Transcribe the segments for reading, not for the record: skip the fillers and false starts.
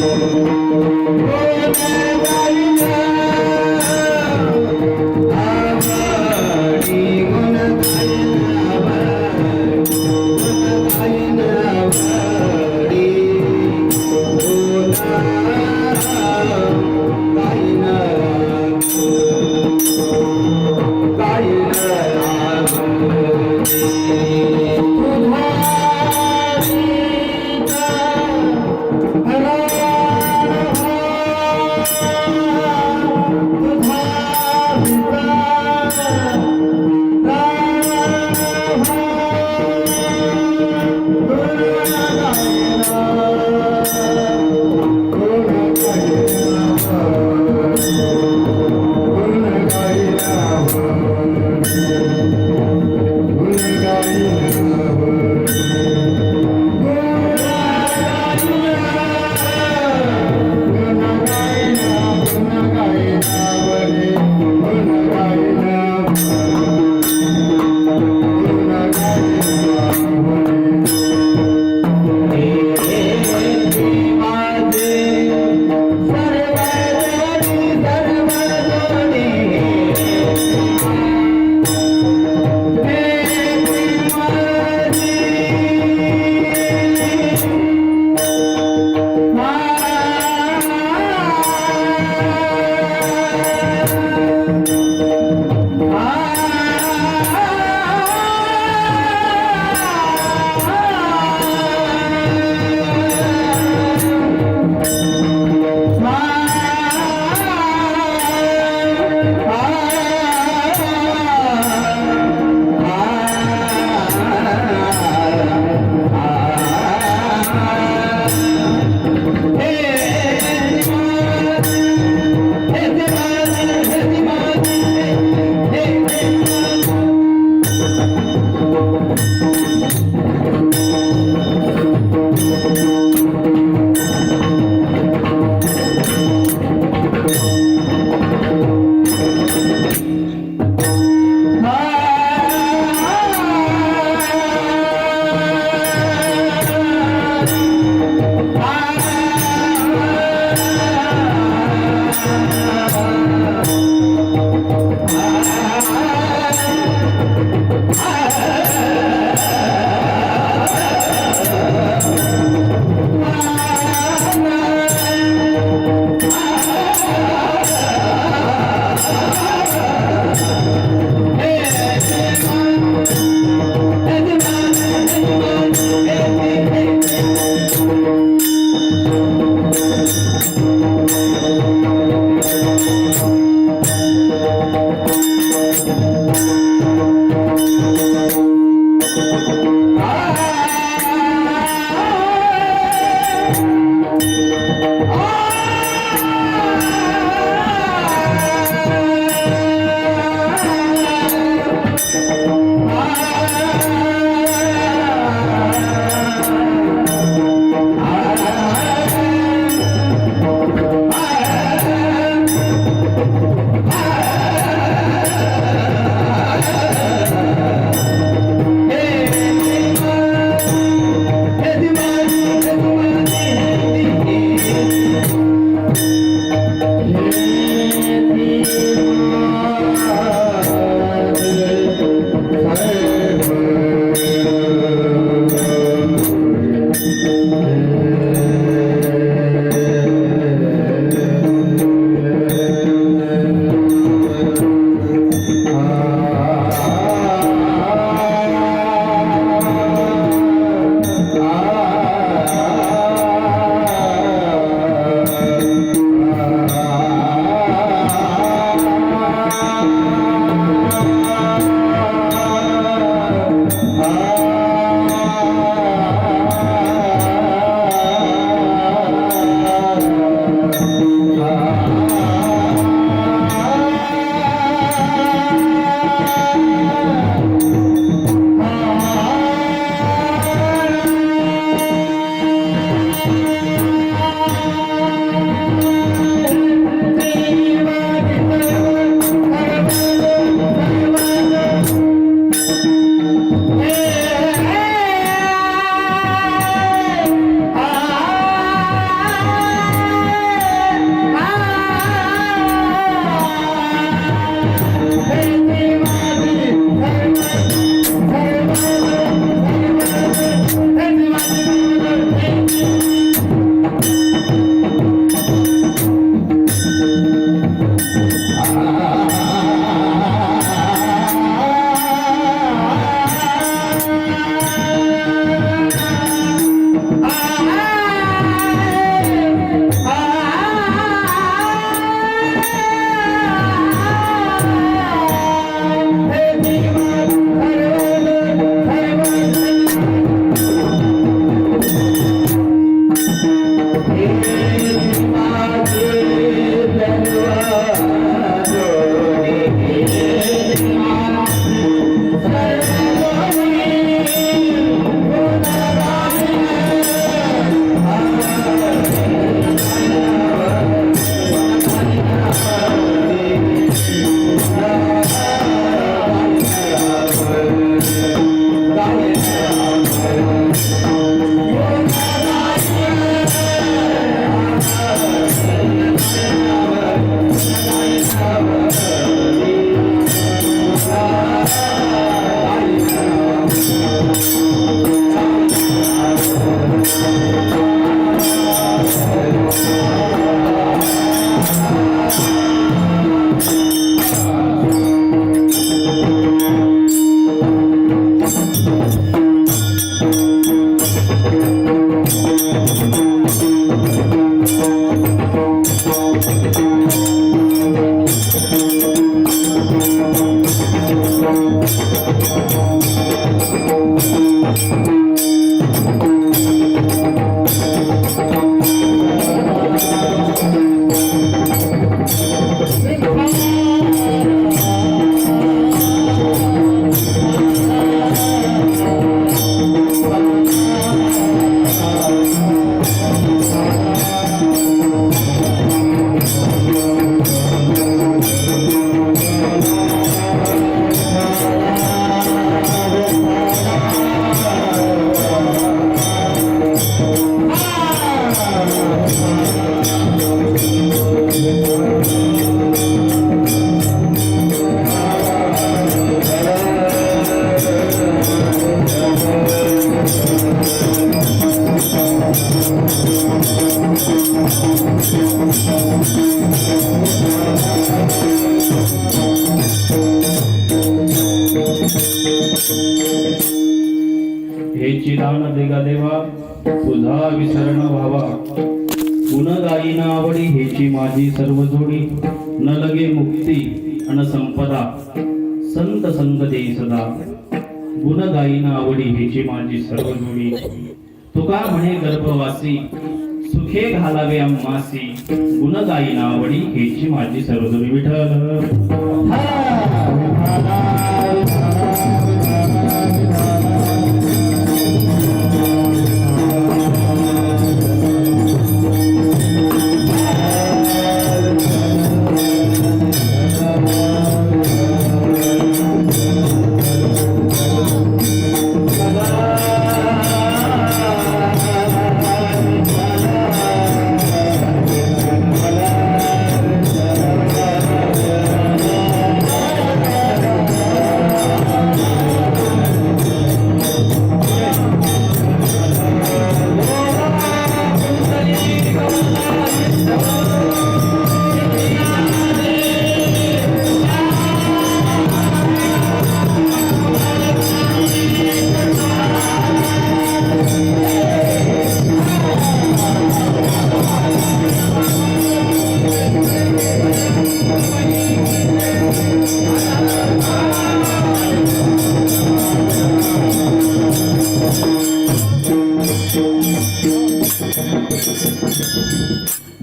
Hare हे चिदान देगा देवा तुझा विसरण व्हावा गुण गायीना आवडी हेची माझी सर्व जोडी न लगे मुक्ती अन संपदा संत संग देई सदा गुण गायीना आवडी हेची माझी सर्व जोडी तुका म्हणे गर्भवासी सुखे घालावे आम्हासी गुण गायीना आवडी हेची माझी सर्व जोडी विठ्ठल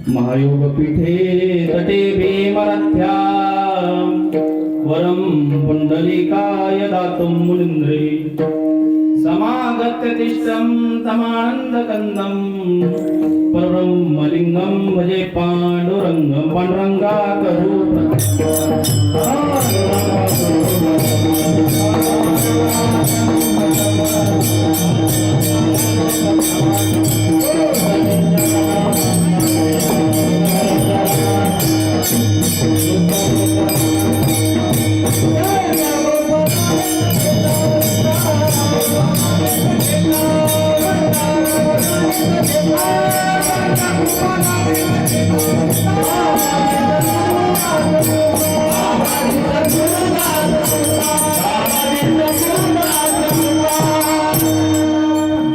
महायोग पीठे तटे भीमरथ्या वरम पुंडलिकाय दातुं मुनिन्द्रे समागत्य तिष्ठं तमानन्दकन्दं परब्रह्मलिङ्गं भजे पाण्डुरङ्गं पाण्डुरङ्गाकरू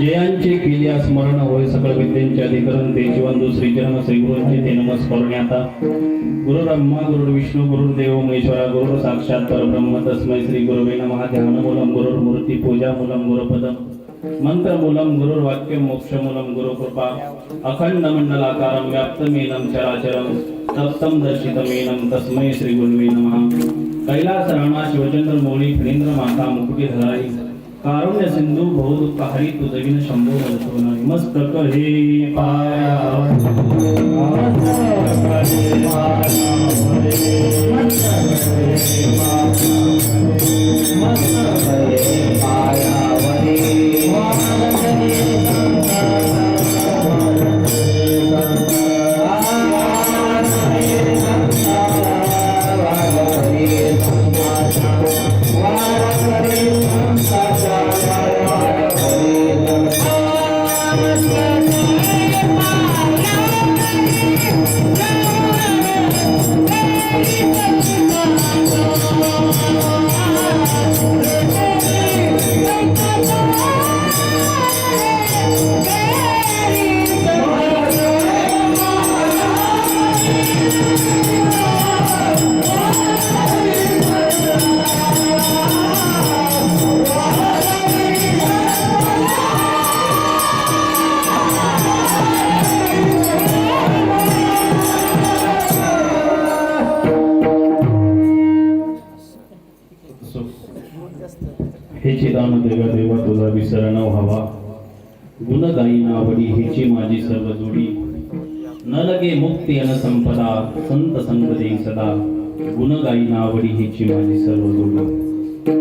जयांचे केल्या स्मरण होय सकळ विद्यांचे अधिकरण ते जीवन श्री चरण श्री गुरूंचे ते नमस्कार आता गुरु ब्रह्मा गुरु विष्णू गुरु देव महेश्वरा गुरु साक्षात परब्रह्म तस्मै श्री गुरुवे नमः ध्यान मूलम गुरु मूर्ती पूजा मूलम गुरुपदम मंत्र मूलम गुरु वाक्य मोक्ष मूलम गुरु कृपा अखंड मंडलाकारं व्याप्तमेनं चराचरं तप्तं दर्शितमेनं तस्मै श्री गुरुवे नमः कैलास राणा शिवचंद्र मौली फणींद्र माता मुकुटधराई कारुण्य सिंधू बहुदुःख हरी तुझविन शंभो मनसोनारी मस्तक हे हे चिदान देगा देवा तुझा विसरण व्हावा गुण गायीना आवडी हेची माझी सर्व जोडी न लगे मुक्ती अन संपदा संत संग देई सदा गुण गायीना आवडी हेची माझी सर्व जोडी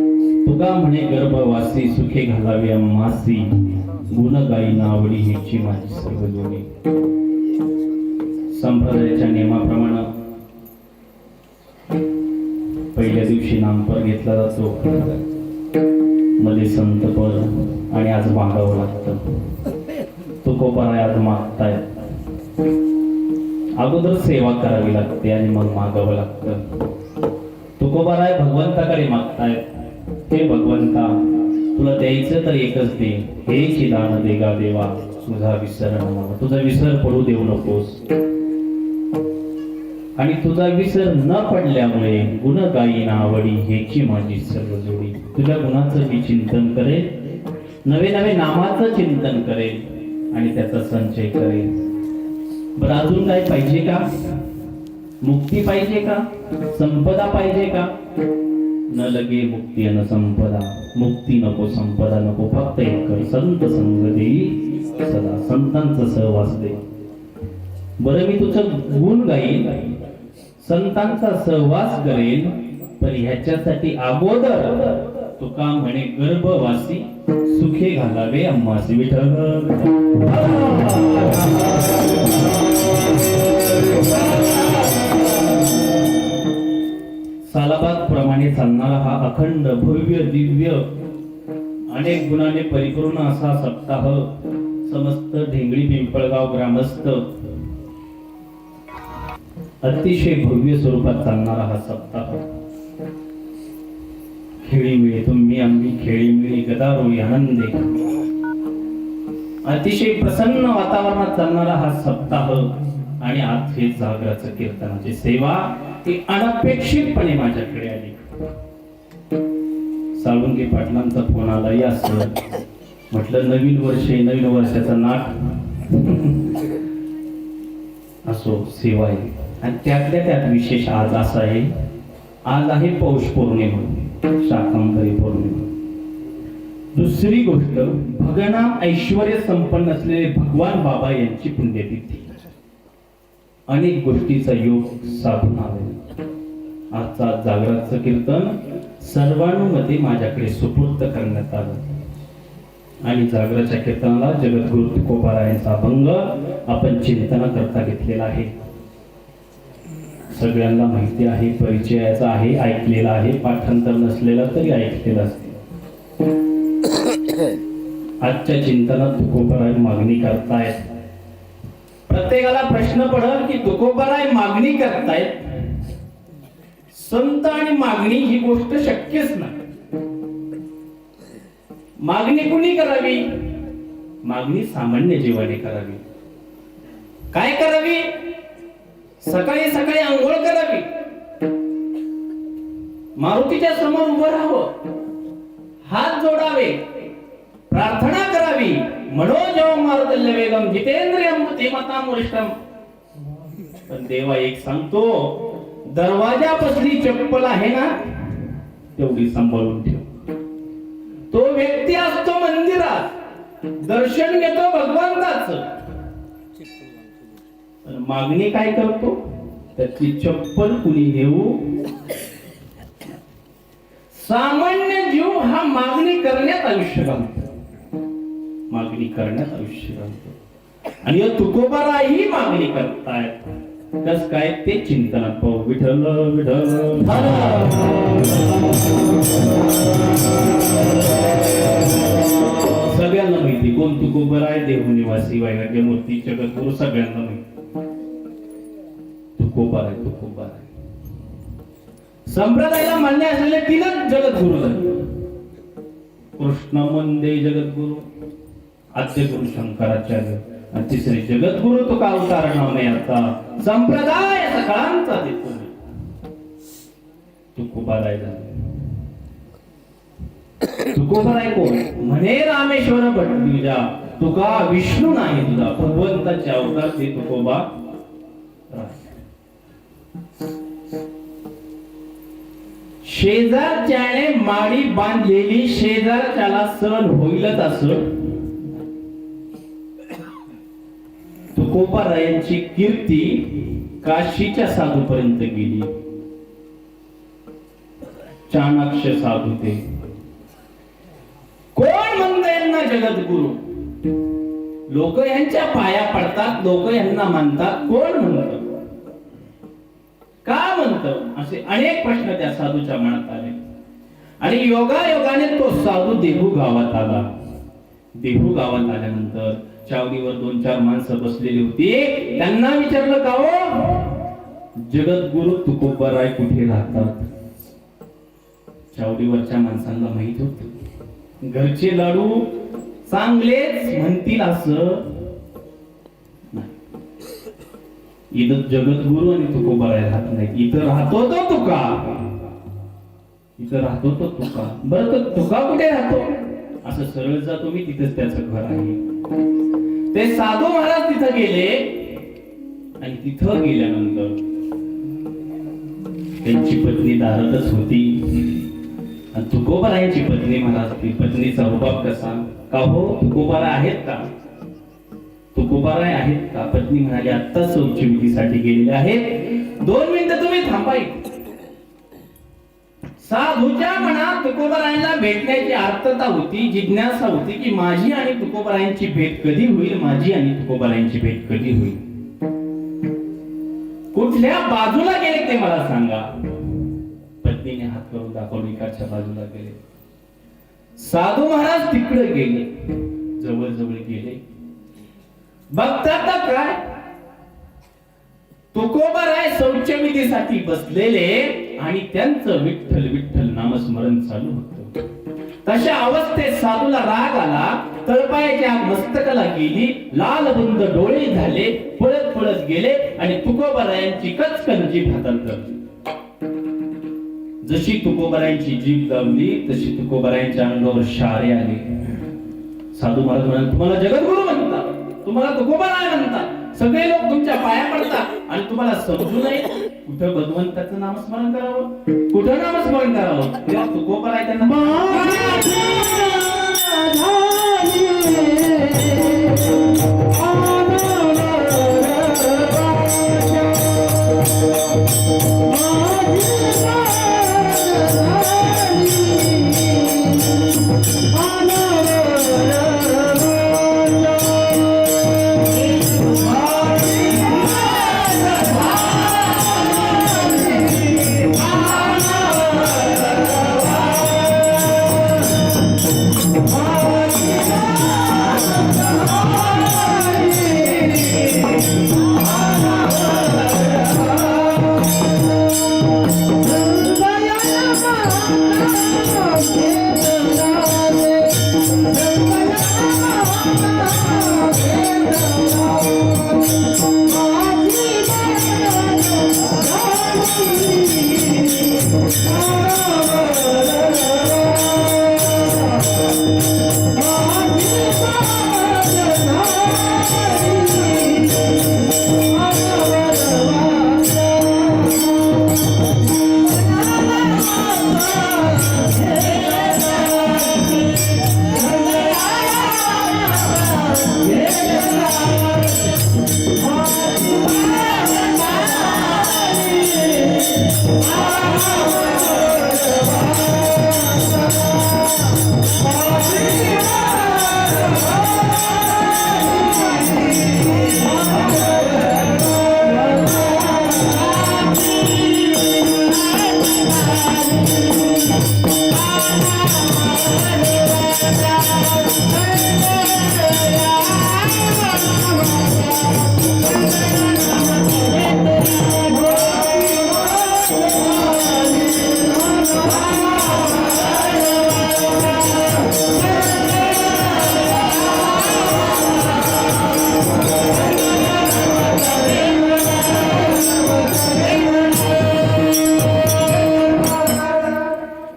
तुका म्हणे गर्भवासी सुखे घालावे आम्हासी गुण गायीना आवडी हेची माझी सर्व जोडी संप्रदायाच्या नियमाप्रमाणे पहिल्या दिवशी नामपर घेतला जातो मध्ये संतपद आणि आज मागावं लागतं तुकोबाराय आज मागतायत अगोदर सेवा करावी लागते आणि मग मागावं लागतं. तुकोबाराय भगवंताकडे मागताय, हे भगवंता तुला द्यायचं तर एकच दे, हे दान दे गा देवा, तुझा विसर नको, तुझा विसर पडू देऊ नकोस. आणि तुझा विसर न पडल्यामुळे गुण गायी आवडी हेची माझी सर्व जोडी. तुझ्या गुणाचं मी चिंतन करेन, नवे नवे नामाचं चिंतन करेन आणि त्याचा संचय करेन. बरं अजून काय पाहिजे का? मुक्ती पाहिजे का? संपदा पाहिजे का? न लगे मुक्ती न संपदा, मुक्ती नको संपदा नको, फक्त एक कर संत संग देई सदा, संतांचा सहवास दे. बरं मी तुझं गुण गाईन, संतांचा सहवास करेन, पण ह्याच्यासाठी अगोदर तुका म्हणे गर्भवासी सुखे घालावे अम्मासी. विठ्ठल सालाबाद प्रमाणे चालणारा हा अखंड भव्य दिव्य अनेक गुणाने परिपूर्ण असा सप्ताह समस्त ढेंगळी पिंपळगाव ग्रामस्थ अतिशय भव्य स्वरूपात चालणारा हा सप्ताह, खेळी मिळे तुम्ही आम्ही खेळी मिळे गदारोळी आनंदे, अतिशय प्रसन्न वातावरणात चालणारा हा सप्ताह. आणि आज हे जागराचं कीर्तनाची सेवा ती अनपेक्षितपणे माझ्याकडे आली. साळुंके पाटलांचा फोन आला, या सर म्हटलं नवीन वर्ष, नवीन वर्षाचा नाट असो, सेवा आहे. आणि त्यातल्या त्यात विशेष आज असा आहे, आज आहे पौष पौर्णिमा, शाकंभरी पौर्णिमा. दुसरी गोष्ट, भगनाम ऐश्वर्य संपन्न असलेले भगवान बाबा यांची पुण्यतिथी. अनेक गोष्टीचा योग साधून आले. आजचा जागराचं कीर्तन सर्वानुमते माझ्याकडे सुपूर्द करण्यात आलं आणि जागराच्या कीर्तनाला जगद्गुरु तुकोबारायांचा अभंग आपण चिंतना करता घेतलेला आहे. सगळ्यांना माहिती आहे, परिचयाचा आहे, ऐकलेला आहे, पाठांतर नसलेला तरी ऐकलेला असते. आजच्या चिंतनात तुकोबाराय मागणी करतायत. प्रत्येकाला प्रश्न पडल की तुकोबाराय मागणी करतायत, संत आणि मागणी ही गोष्ट शक्यच नाही. मागणी कुणी करावी? मागणी सामान्य जीवाने करावी. काय करावी? सकाळी सकाळी आंघोळ करावी, मारुतीच्या समोर उभं राहावं, हात जोडावे, प्रार्थना करावी. मनोजव मारुतल्य वेगम जितेंद्रियम बुद्धिमताम वरिष्ठम. पण देवा एक सांगतो, दरवाजापासली चप्पल आहे ना तेवढी सांभाळून ठेव. तो व्यक्ती असतो मंदिरात, दर्शन घेतो भगवंताचं, मागणी काय करतो? त्याची चप्पल कुणी घेऊ? सामान्य जीव हा मागणी करण्यात आयुष्य घालतो, मागणी करण्यात आयुष्य घालतो. आणि तुकोबाराही मागणी करतायत. कस काय ते चिंतनात पाहू. विठ्ठल विठ्ठल सगळ्यांना माहिती कोण तुकोबाराय. देवनिवासी वैराग्य मूर्ती जगद्गुरु सगळ्यांना माहिती. तुकोबाराय तुकोबाराय संप्रदायाला मान्य असलेले तीनच जगद्गुरु झाले. कृष्ण मंदे जगद्गुरु, आद्य गुरु शंकराचार्य आणि तिसरे जगद्गुरु तुका अवतार नामयाचा संप्रदाय सकाळांचा देतो. तुकोबाराय झाले. तुकोबाराय कोण? म्हणे रामेश्वर भट्टीजा, तुका विष्णू नाही तुझा, भगवंताचे अवतार ते तुकोबा. शेजारच्याने माडी बांधलेली शेजारच्याला सण होईलच असं तुकोबारायांची कीर्ती काशीच्या साधूपर्यंत गेली. चाणक्ष साधू ते कोण म्हणते यांना जगद्गुरु? लोक यांच्या पाया पडतात, लोक यांना मानतात. कोण म्हणत? का म्हणत? असे अनेक प्रश्न त्या साधूच्या मनात आले. आणि योगायोगाने तो साधू देहू गावात आला. देहू गावात आल्यानंतर चावडीवर 2-4 माणसं बसलेली होती. त्यांना विचारलं, का हो जगद्गुरु तुकोबाराय कुठे राहतात? चावडीवरच्या माणसांना माहित होत, घरचे लाडू चांगलेच म्हणतील असं नाही. इथं जगद्गुरु आणि तुकोबाराय राहत नाही. इथं राहतो तो तुका, इथं राहतो तो तुका. बरं तो तुका कुठे राहतो? असं सरळ जातो मी, तिथेच त्याचं घर आहे. ते साधू महाराज तिथं गेले आणि तिथं गेल्यानंतर त्यांची पत्नी दारातच होती. आणि तुकोबारायांची पत्नी महाराज, ती पत्नीचा रुबाब कसा, का हो तुकोबाराय आहेत का? तुकोबाराय आहेत का? पत्नी म्हणाली, आत्ता शौचविधीसाठी गेलेले आहेत, 2 मिनिटं तुम्ही थांबा. साधूच्या मनात तुकोबारायांना भेटण्याची आर्तता होती, जिज्ञासा होती की माझी आणि तुकोबारायांची भेट कधी होईल, माझी आणि तुकोबारायांची भेट कधी होईल. कुठल्या बाजूला गेले ते मला सांगा. पत्नीने हात करून दाखवून इकडच्या बाजूला गेले. साधू महाराज तिकडे गेले, जवळ जवळ गेले. बघतात काय, तुकोबाराय शौचविधीसाठी बसलेले आणि त्यांचं विठ्ठल विठ्ठल नामस्मरण चालू होतं. तशा अवस्थेत साधूला राग आला, तळपायाच्या मस्तकाला गेली, लालबुंद डोळे झाले, पळत पळत गेले आणि तुकोबारायांची कचकन जीभ हातात धरली. जशी तुकोबारायांची जीभ दाबली तशी तुकोबारायांच्या अंगावर शारे आले. साधू महाराज म्हणाले, तुम्हाला जगद्गुरु म्हणतात, तुम्हाला तुकोबाराय म्हणतात, सगळे लोक तुमच्या पाया पडतात आणि तुम्हाला समजू नये कुठं भगवंताचं नामस्मरण करावं, कुठं नामस्मरण करावं. तेव्हा तुकोबाराय त्यांना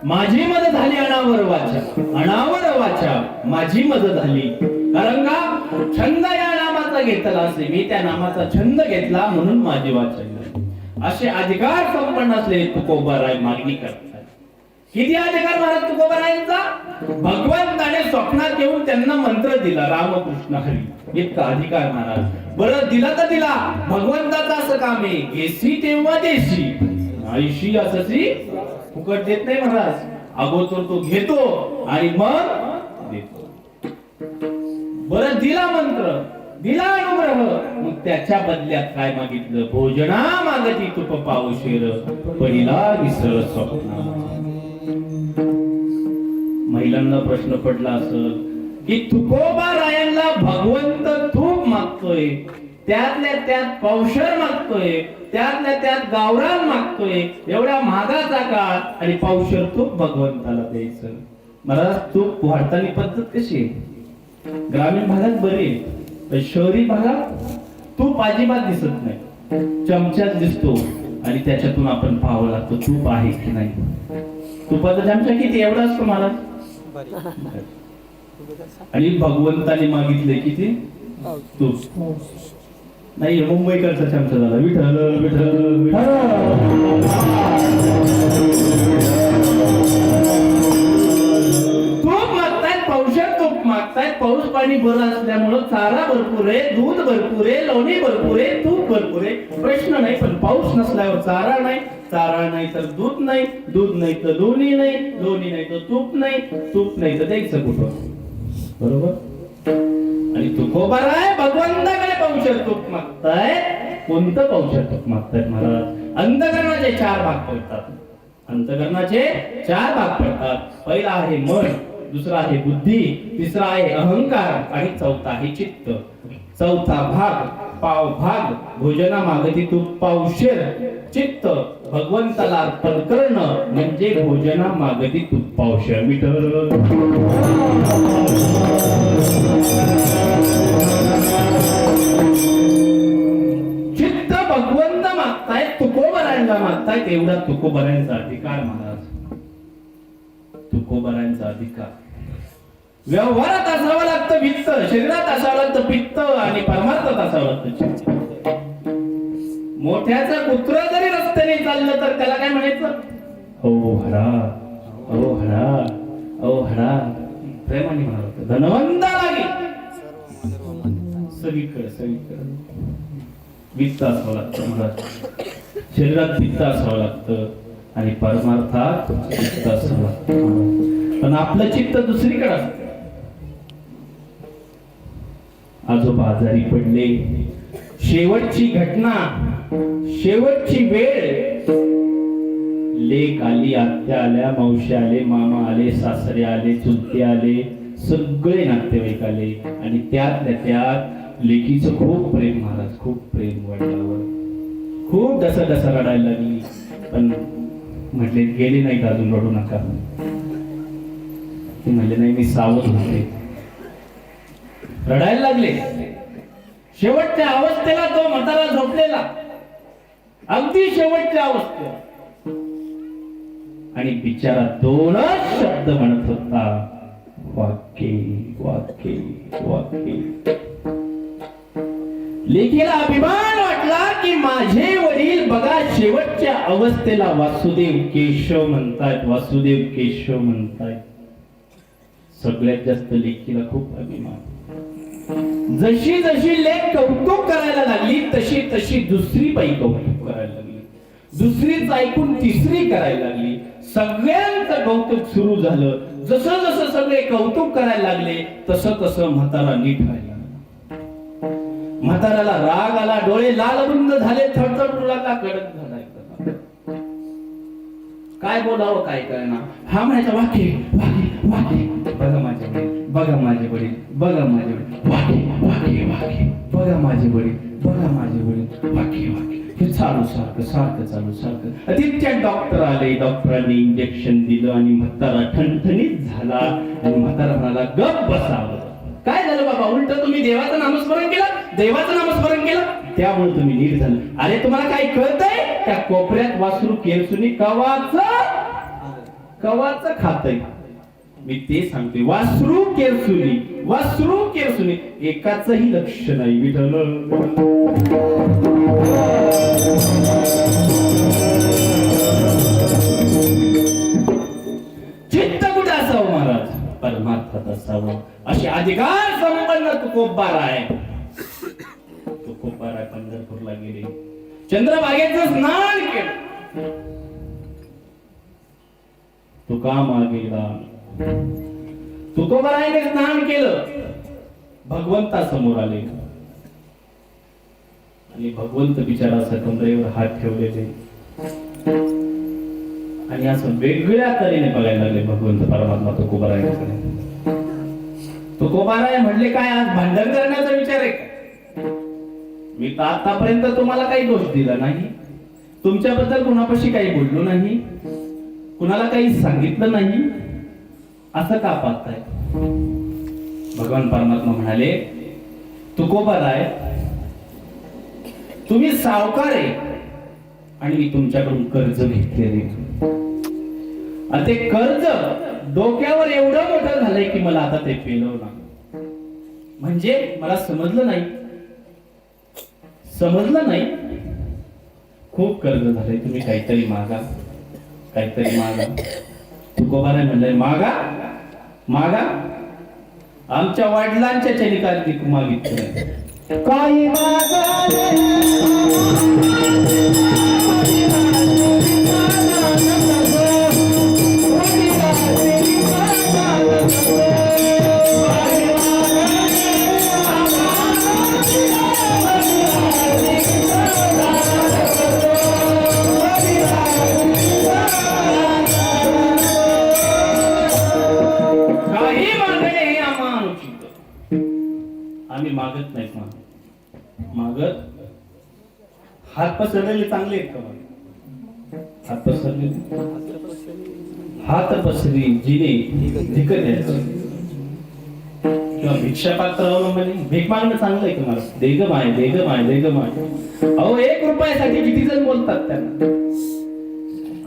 माझी मदत झाली, अनावर वाचा माझी मदत झाली. कारण का छंद या नामाचा घेतला असे, मी त्या नामाचा छंद घेतला म्हणून माझी वाचा. असे अधिकार संपन्न असलेले तुकोबाराय मागणी करतात. किती अधिकार महाराज तुकोबारायांचा? भगवंताने स्वप्नात येऊन त्यांना मंत्र दिला, रामकृष्ण हरी, इतका अधिकार महाराज. बरं दिला तर दिला, भगवंताचं असं काम आहे, घेसी तेव्हा देशी, आईशी असशी फुकट देत नाही महाराज. अगोदर तो घेतो आणि मग देतो. बरं दिला मंत्र, दिला अनुग्रह, मग त्याच्या बदल्यात काय मागितलं? भोजना मागती तुप पावशेर, पहिला विसर स्वप्न. महिलांना प्रश्न पडला असेल, की तुकोबारायांना भगवंत तूप मागतोय, त्यातल्या त्यात पावशर मागतोय, त्यातल्या त्यात गावरान मागतोय, एवढ्या महागाचा काळ आणि पावशर तूप भगवंताला द्यायचं. मला तूप वाढताना पद्धत कशी आहे? ग्रामीण भागात बरी आहे, पण शहरी भागात तूप अजिबात दिसत नाही, चमच्यात दिसतो आणि त्याच्यातून आपण पाहावं लागतो तूप आहे की नाही. तुपाचा चमचा किती एवढा असतो महाराज, आणि भगवंताने मागितले किती तूप. नाही मुंबईकडचा चमचा झाला, विठ्ठल विठ्ठल विठ्ठल. तूप मागतायत, पावशर तूप मागतायत. पाऊस पाणी बरं असल्यामुळं चारा भरपूर आहे, दूध भरपूर आहे, लोणी भरपूर आहे, तूप भरपूर आहे, प्रश्न नाही. पण पाऊस नसल्यावर चारा नाही, चारा नाही तर दूध नाही, दूध नाही तर लोणी नाही, लोणी नाही तर तूप नाही, तूप नाही तर द्यायचं कुठं? बरोबर. आणि तुकोबाराय भगवंताकडे पावशर तूप मागताय. कोणतं पावशर तूप मागतायत महाराज? अंतकरणाचे 4 भाग पडतात. अंतकरणाचे 4 भाग पडतात. पहिला आहे मन, दुसरा आहे बुद्धी, तिसरा आहे अहंकार आणि चौथा आहे चित्त. चौथा भाग पाव भाग भोजना मागती तूप पावशेर. चित्त भगवंताला अर्पण करणं म्हणजे भोजना मागती तूप पावशेर. विठ्ठल चित्त भगवंत मागतायत, तुकोबारायांना मागतायत. एवढा तुकोबारायांचा अधिकार महाराज, तुकोबारायांचा अधिकार. व्यवहारात असावं लागतं वित्त, शरीरात असावं लागतं पित्त आणि परमार्थात असावं लागतं चित्त. मोठ्याचं कुत्र जरी रस्त्याने चाललं तर त्याला काय म्हणायचं? ओ हडा, ओ हडा, ओ हडा. प्रेमाने म्हणावं. धनवंता लागे सगळीकडे सगळीकडे वित्त असावं लागतं महाराज. शरीरात पित्त असावं लागतं आणि परमार्थात चित्त असावं लागतं. पण आपलं चित्त दुसरीकडे असतं. आजोबा आजारी पडले, शेवटची घटना, शेवटची वेळ. लेक आली, आत्या आल्या, मावशी आले, मामा आले, सासरे आले, चुलते आले, सगळे नातेवाईक आले आणि त्यातल्या त्यात लेकीचं खूप प्रेम महाराज, खूप प्रेम वडिलांवर. खूप डसा रडायला लागली. पण म्हटले गेले नाहीत अजून, रडू नका. ते म्हणले नाही मी सावध होते. रडायला लागले. शेवटच्या अवस्थेला तो म्हातारा झोपलेला, अगदी शेवटच्या अवस्थेत. आणि बिचारा 2च शब्द म्हणत होता, वाक्य वाक्य वाक्य. लेकीला अभिमान वाटला की माझे वडील बघा शेवटच्या अवस्थेला वासुदेव केशव म्हणतायत, वासुदेव केशव म्हणतायत. सगळ्यात जास्त लेकीला खूप अभिमान. जशी जशी लेक कौतुक करायला लागली तशी तशी दुसरी बाई कौतुक करायला लागली, दुसरीच ऐकून तिसरी करायला लागली. सगळ्यांचं कौतुक सुरू झालं. जसं जसं सगळे कौतुक करायला लागले तसं तसं म्हातारा नीट व्हायला. म्हाताऱ्याला राग आला, डोळे लालबुंद झाले, थरथर डोळ्याला कडक झाला. काय बोलावं काय कळना. हा म्हणायचा वाक्य वाक्य वाक्य. बघा माझे वडील, बघा माझे वडील, बघा माझे वडील, वाक्य वाक्य वाक्य. बघा माझे वडील, बघा माझे वडील, वाक्य वाक्य. हे चालू सारखं सारखं चालू सारखं. तितक्या डॉक्टर आले, डॉक्टरांनी इंजेक्शन दिलं आणि म्हातारा ठणठणीत झाला. आणि म्हातारा म्हणाला गप बसावं. काय झालं बाबा? उलट तुम्ही देवाचं नामस्मरण केलं, देवाचं नामस्मरण केलं त्यामुळे तुम्ही नीट झालं. अरे तुम्हाला काय कळतंय? त्या कोपऱ्यात वासरू केरसुनी कवाच खातय. मी ते सांगतोय, वासरू केरसुनी, वासरू केरसुनी, एकाचही लक्ष नाही. विठ्ठल चित्त कुठे असावं महाराज? परमार्थात असावं. अशी अधिकार संपन्न तुकोबाराय. तुकोबाराय पंढरपूरला गेले, चंद्रभागेचं स्नान केलं. तुका मागेला तुकोबारायने स्नान केलं. भगवंता समोर आले आणि भगवंत बिचारा कमरेवर हात ठेवलेले आणि असं वेगळ्या तऱ्हेने बघायला लागले भगवंत परमात्मा तुकोबारायकडे. तुकोबाराय म्हणले काय आज भांडण करण्याचा विचार आहे का? मी तर आतापर्यंत तुम्हाला काही दोष दिला नाही, तुमच्याबद्दल कुणापाशी काही बोललो नाही, कुणाला काही सांगितलं नाही, असं का पाहताय? भगवान परमात्मा म्हणाले, तुकोबाराय तुम्ही सावकार आहे आणि मी तुमच्याकडून कर्ज घेतलेले, आणि ते कर्ज डोक्यावर एवढं मोठं झालंय की मला आता ते पेलवणार. म्हणजे मला समजलं नाही, खूप कर्ज झालंय, तुम्ही काहीतरी मागा. तुकोबाराय म्हणलंय, मागा. आमच्या वडिलांच्या चरित्रात मागितलं काही आम्ही मागत नाही. मागत हात पसरलेले चांगले आहेत का? हात पसरी जिने किंवा भिक्षा पात्र अवलंबने भीक मागणं चांगलं आहे तुम्हाला. दे ग माय. अहो 1 रुपयासाठी किती जण बोलतात त्यांना.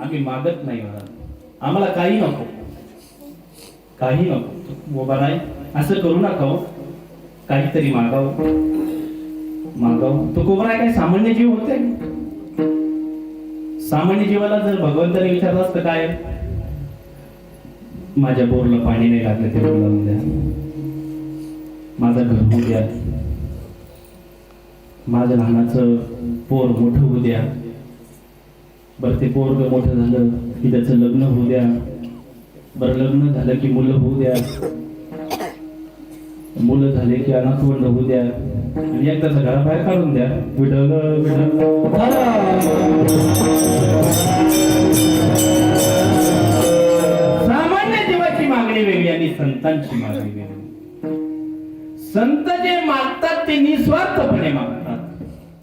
आम्ही मागत नाही महाराज, आम्हाला काही नको. तुकोबाराय असं करू नका हो, काहीतरी मागाव. तुकोबाराय काय सामान्य जीव होते? सामान्य जीवाला जर भगवंताने विचारलं असतं काय, माझ्या बोरला पाणी नाही लागलं ते लावून द्या, माझं घर होऊ द्या, माझं लहानाचं पोर मोठं होऊ द्या, बरं ते पोरग मोठं झालं की त्याचं लग्न होऊ द्या, बरं लग्न झालं की मुलं होऊ द्या, मुलं झाले की अनाथवंड होऊ द्या, आणि एकदाच घराबाहेर काढून द्या. विठ्ठल सामान्य जीवाची मागणी वेगळी आणि संतांची मागणी वेगळी. संत जे मागतात ते निस्वार्थपणे मागतात,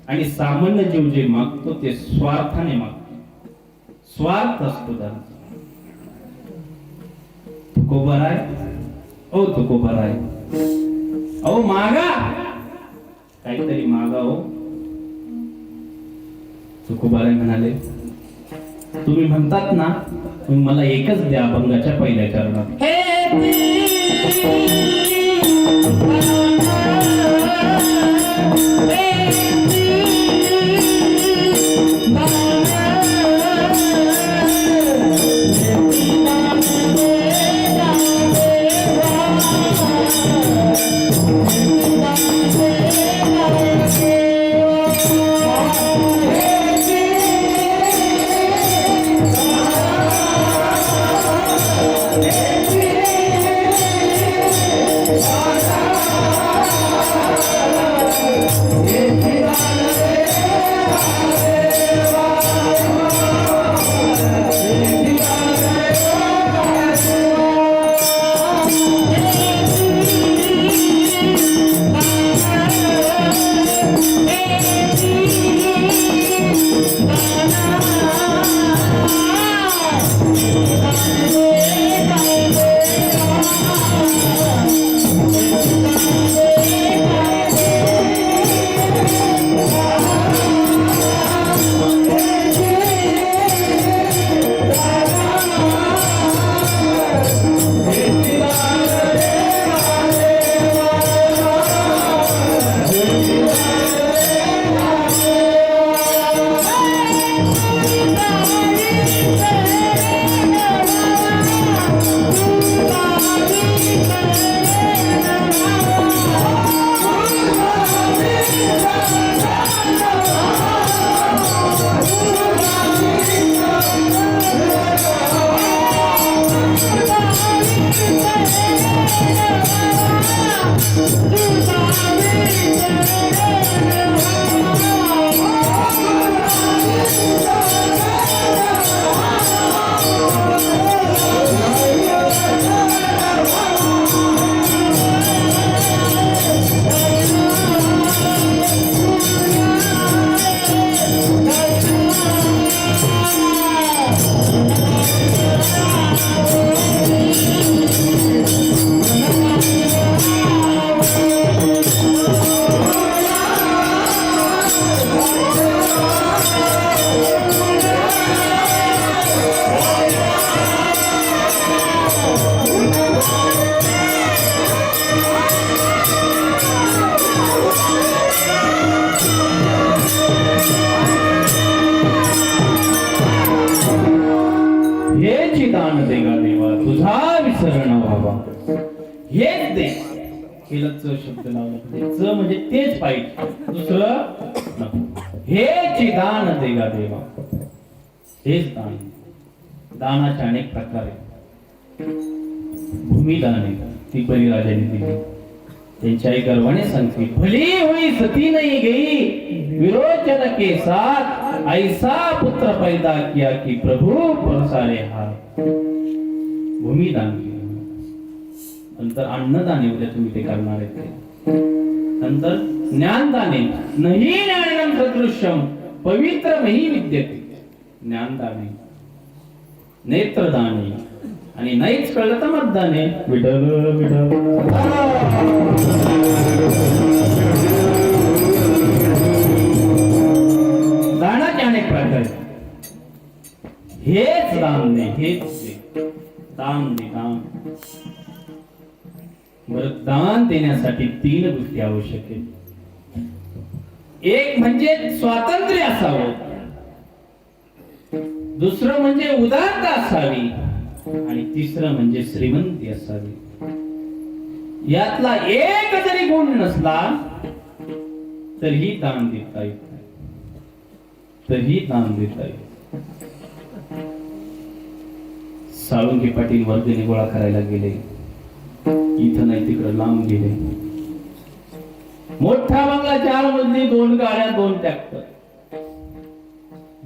आणि सामान्य जीव जे मागतो ते स्वार्थाने मागतो. स्वार्थ असतो त्यांचा. तुकोबाराय अहो मागा, काहीतरी मागा हो. तुकोबाराय म्हणाले, तुम्ही म्हणतात ना, तुम्ही मला एकच द्या अभंगाच्या पहिल्या चरणात. केला च शब्द लावला पाहिजे. च म्हणजे तेच पाहिजे, दुसरं नको. हेच दान देगा देवा, हेच दान. दानाचे अनेक प्रकार आहेत. भूमिदान आहे, ती बळीराजाने दिली. त्यांची आई गर्वाने सांगते, भली हुई सती नहीं गई विरोचन के साथ, ऐसा पुत्र पैदा किया कि प्रभु परसारे हाथ. भूमिदान केलं. नंतर अन्नदान, उद्या तुम्ही ते करणार आहेत ते. नंतर ज्ञानदाने, नाही ज्ञानम सदृश्यम पवित्रमही विद्यते. ज्ञानदाने, नेत्रदाने, आणि नाहीच कळलं तर मतदाने. विठ्ठल विठ्ठल. दानाचे अनेक प्रकार. हेच दान दे, हेच दे. दान दे, दान. बरं, दान देण्यासाठी 3 गोष्टी आवश्यक आहेत. एक म्हणजे स्वातंत्र्य असावं, दुसरं म्हणजे उदारता असावी, आणि तिसरं म्हणजे श्रीमंती असावी. यातला एक जरी गुण नसला तरीही दान देता येत नाही, तरीही दान देता येत. साळुंके पाटील वर्गणी गोळा करायला गेले. इथं नाही तिकडं लांब गेले. मोठा बंगला, 4 मजली, 2 गाड्या, 2 ट्रॅक्टर.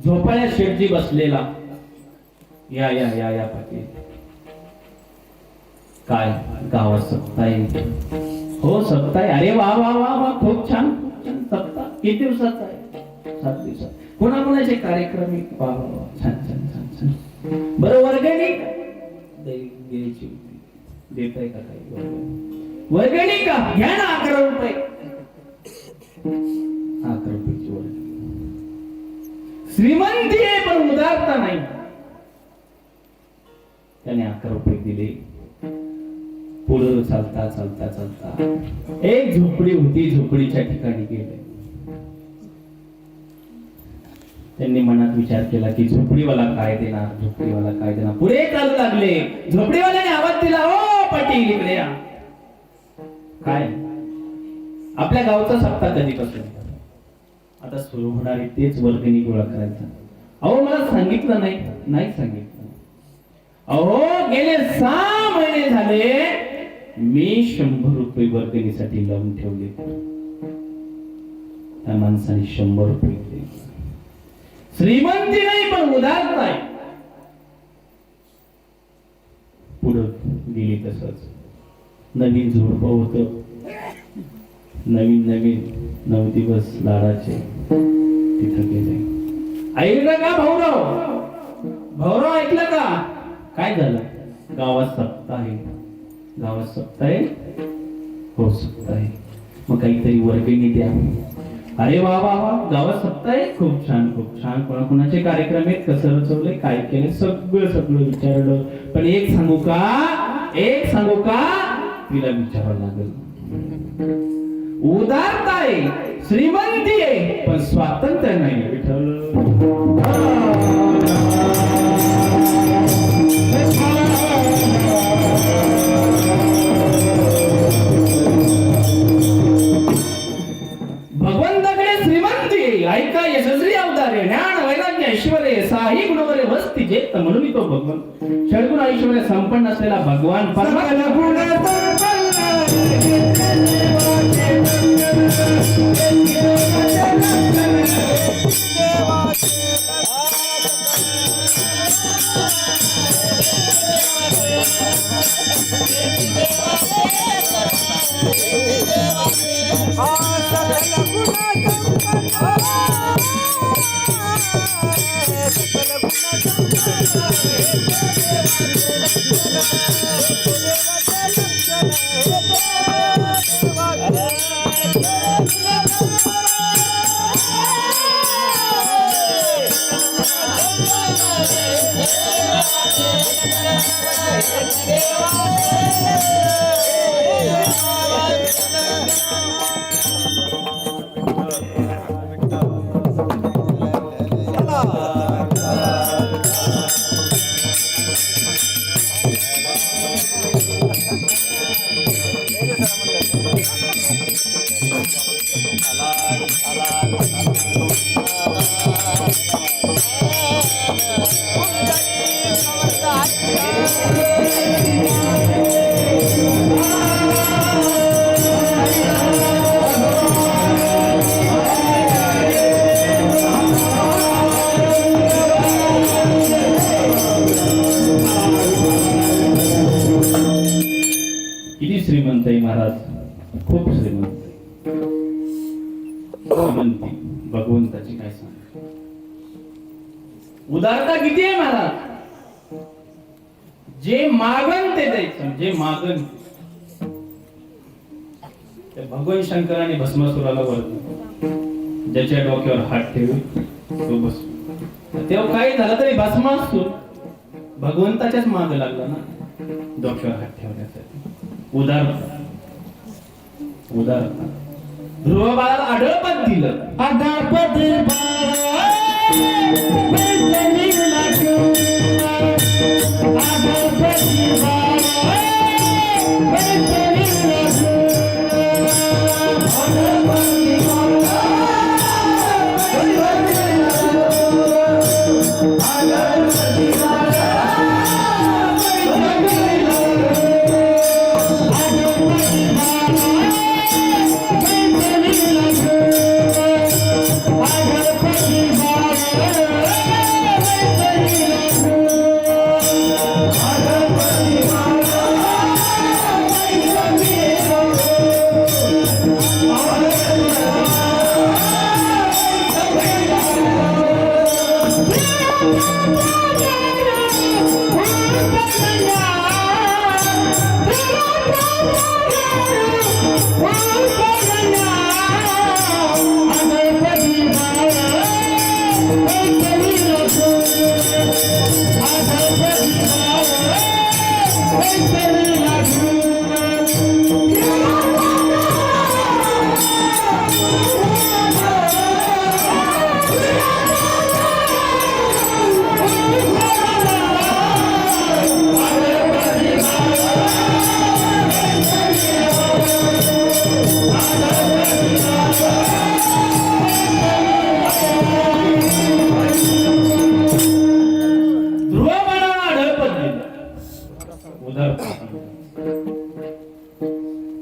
झोपाळ्या शेठजी बसलेला. या या या या पाटील, काय गावात सप्ताह आहे? हो सप्ताह आहे. अरे वा वा वा वा, खूप छान खूप छान. सप्ताह किती दिवसाचा आहे? 7 दिवसात. कोणाकोणाचे कार्यक्रम आहे? वा वा वा, छान छान छान छान. बरं, वर्गणी द्यायची होती, देताय का काही? वर्गणी का? घ्या ना 11 रुपये. 11 रुपयाची वर्गणी. श्रीमंती आहे पण उदारता नाही. त्याने 11 रुपये दिले. पुढे चालता चालता चालता एक झोपडी होती. झोपडीच्या ठिकाणी गेले. त्यांनी मनात विचार केला की झोपडीवाला काय देणार, झोपडीवाला काय देणार. पुढे चालू लागले. झोपडीवाल्याने आवाज दिला, ओ पाटील इकडे या. काय? आपल्या गावचा सप्ताह कधीपासून? आता सुरू होणार आहे, तेच वर्गणी गोळा करायचा. अहो मला सांगितलं नाही. नाही सांगितलं. अहो गेले 6 महिने झाले मी 100 रुपये वर्गणीसाठी लावून ठेवले. त्या माणसाने 100 रुपये दिले. श्रीमंती नाही पण उदारता आहे. पुढे गेली. तसंच नवीन झोडप होत. नवीन नवीन 9 दिवस लाडाचे. तिथं गेले. ऐकलं का भाऊराव? भाऊराव ऐकलं का? काय झालं? गावात सप्ताह आहे. गावात सप्ताह आहे. हो सप्ताह आहे. मग काहीतरी वर्गणी द्या. अरे वा वा वा, गावात सप्ताह आहे. खूप छान खूप छान. कोणाकोणाचे कार्यक्रम आहेत, कसं रचवलंय, काय केलंय, सगळं सगळं विचारलं. पण एक सांगू का, एक सांगू का, तिला विचारावं लागेल. उदारता आहे, श्रीमंती आहे, पण स्वातंत्र्य नाही. विठ्ठल भगवंताकडे श्रीमंती आहे. ऐका यशस्वी अवतारे, ज्ञान वैराग्य ऐश्वर्य साही गुणवरे वस्ती जेत म्हणून तो भगवंत. षडगुण ऐश्वर्य संपन्न असलेला भगवान किती श्रीमंत आहे महाराज, खूप श्रीमंत. श्रीमंती भगवंताची काय सांग, उदारता किती आहे महाराज. जे मागन ते द्यायचं, जे मागन. भगवान शंकराने भस्मासुराला वरतो, ज्याच्या डोक्यावर हात ठेवून तो बस. तेव्हा काही झालं तरी भस्मासूर भगवंताच्याच माग लागला ना, डोक्यावर हात ठेवण्यासाठी. उदारता उदारता. ध्रुव बाळाला आढळपद दिलं. आढळपद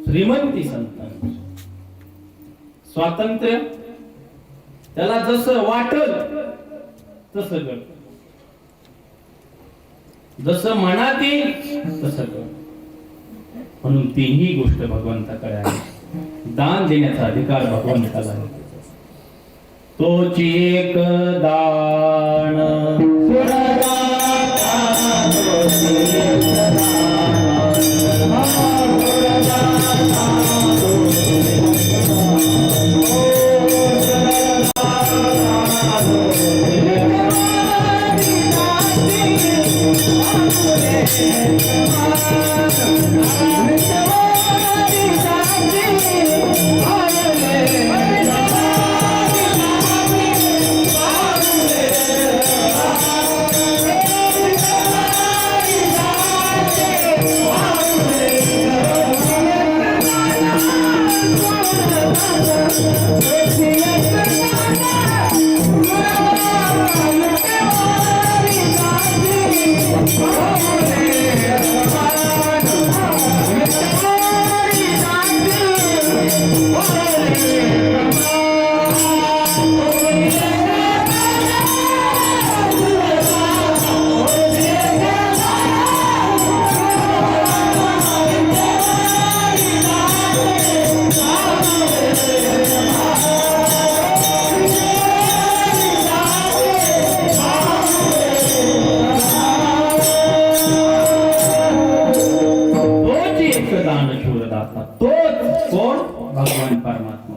श्रीमंती संतांची. स्वातंत्र्य त्याला जसं वाटल तसं कर, जसं मनात येईल तसं कर. म्हणून तीही गोष्ट भगवंताकडे आहे. दान देण्याचा अधिकार भगवंताला आहे. तोची एक दान भगवान परमात्मा,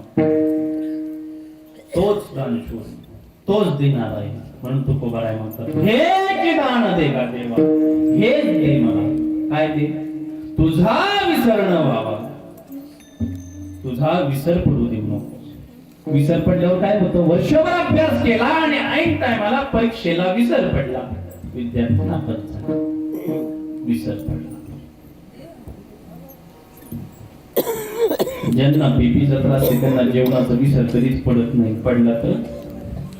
तोच दानशूर, तोच देणार आहे. म्हणून तुकोबाराय म्हणतात, हे की दान दे का देवा, हेच दे मला. काय दे? तुझा विसर न व्हावा, तुझा विसर पडू देऊ नको. विसर पडल्यावर काय होतं? वर्षभर अभ्यास केला आणि ऐन टायमाला परीक्षेला विसर पडला, विद्यार्थी नापास झाला, विसर पडला. ज्यांना बीपीचा त्रास आहे त्यांना जेवणाचा विसर कधीच पडत नाही, पडला तर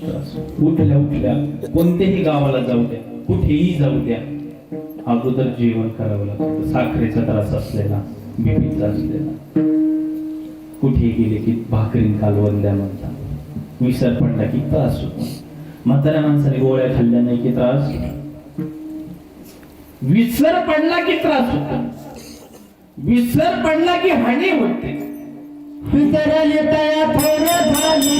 त्रास. उठल्या उठल्या कोणत्याही गावाला जाऊ द्या, कुठेही जाऊ द्या, अगोदर जेवण करावं लागतं. साखरेचा त्रास असलेला, बीपीचा असलेला कुठे गेले की भाकरी कालवण द्या म्हणतात. विसर पडला की त्रास होतो. म्हाताऱ्या माणसाने गोळ्या खाल्ल्या नाही की त्रास, विसर पडला की त्रास होतो. विसर पडला की हानी होते. विसरले तया थोडं झाली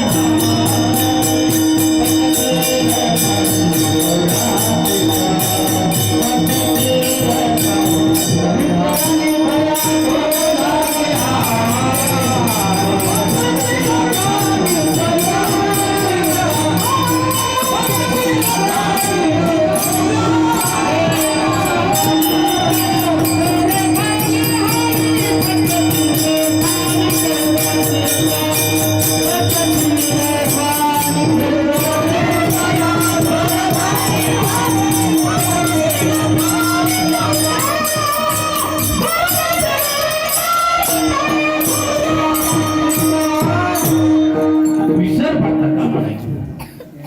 विसर पडता कामा नये.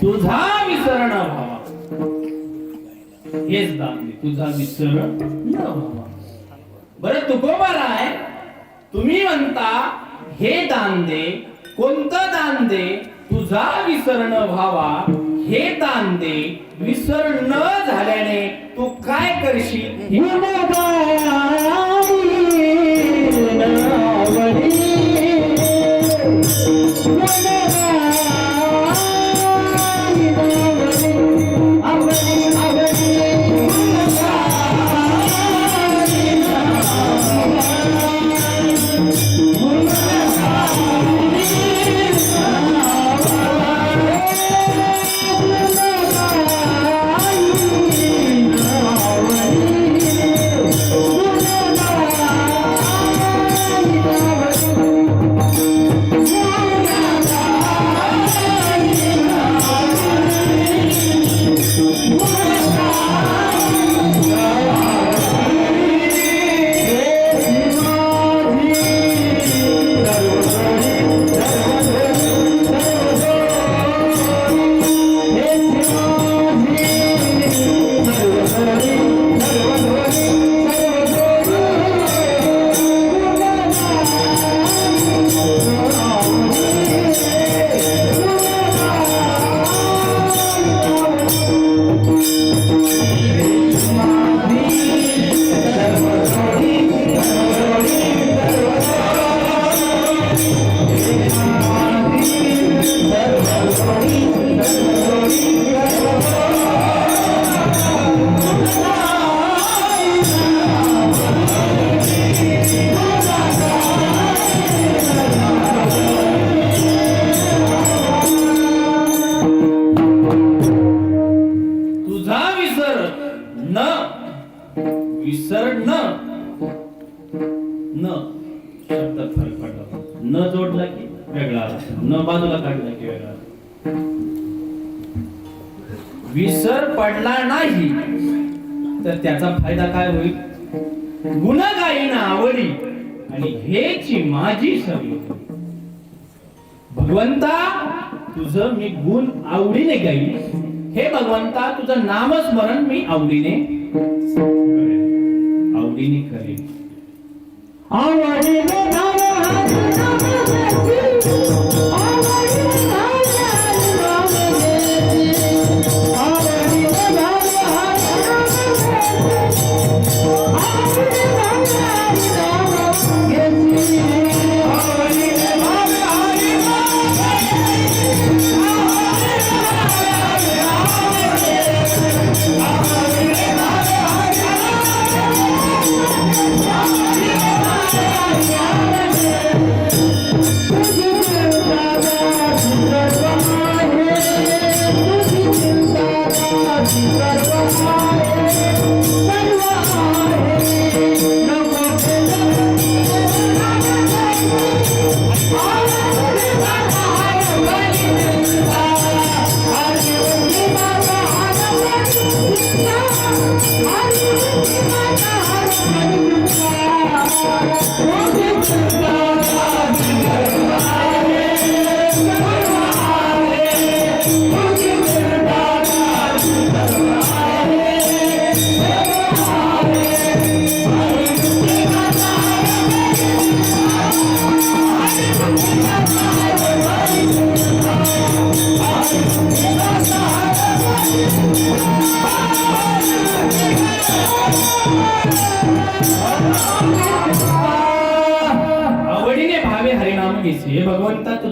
तुझा विसर न व्हावा हेच दान दे. तुझा विसर न व्हावा. बरं तुकोबाराय, तुम्ही म्हणता हे दान दे. कोणतं दान दे? तुझा विसर न व्हावा हे दान दे. विसर न झाल्याने तू काय करशील? शब्दात फरक पडला. न जोडला की वेगळा अर्थ, न बाजूला काढला की वेगळा अर्थ. विसर पडला नाही तर त्याचा फायदा काय होईल? गुण गाईन आवडी आणि हेची माझी सवय. भगवंता तुझं मी गुण आवडीने गाईन. हे भगवंता तुझं नामस्मरण मी आवडीने करेन. आवडीने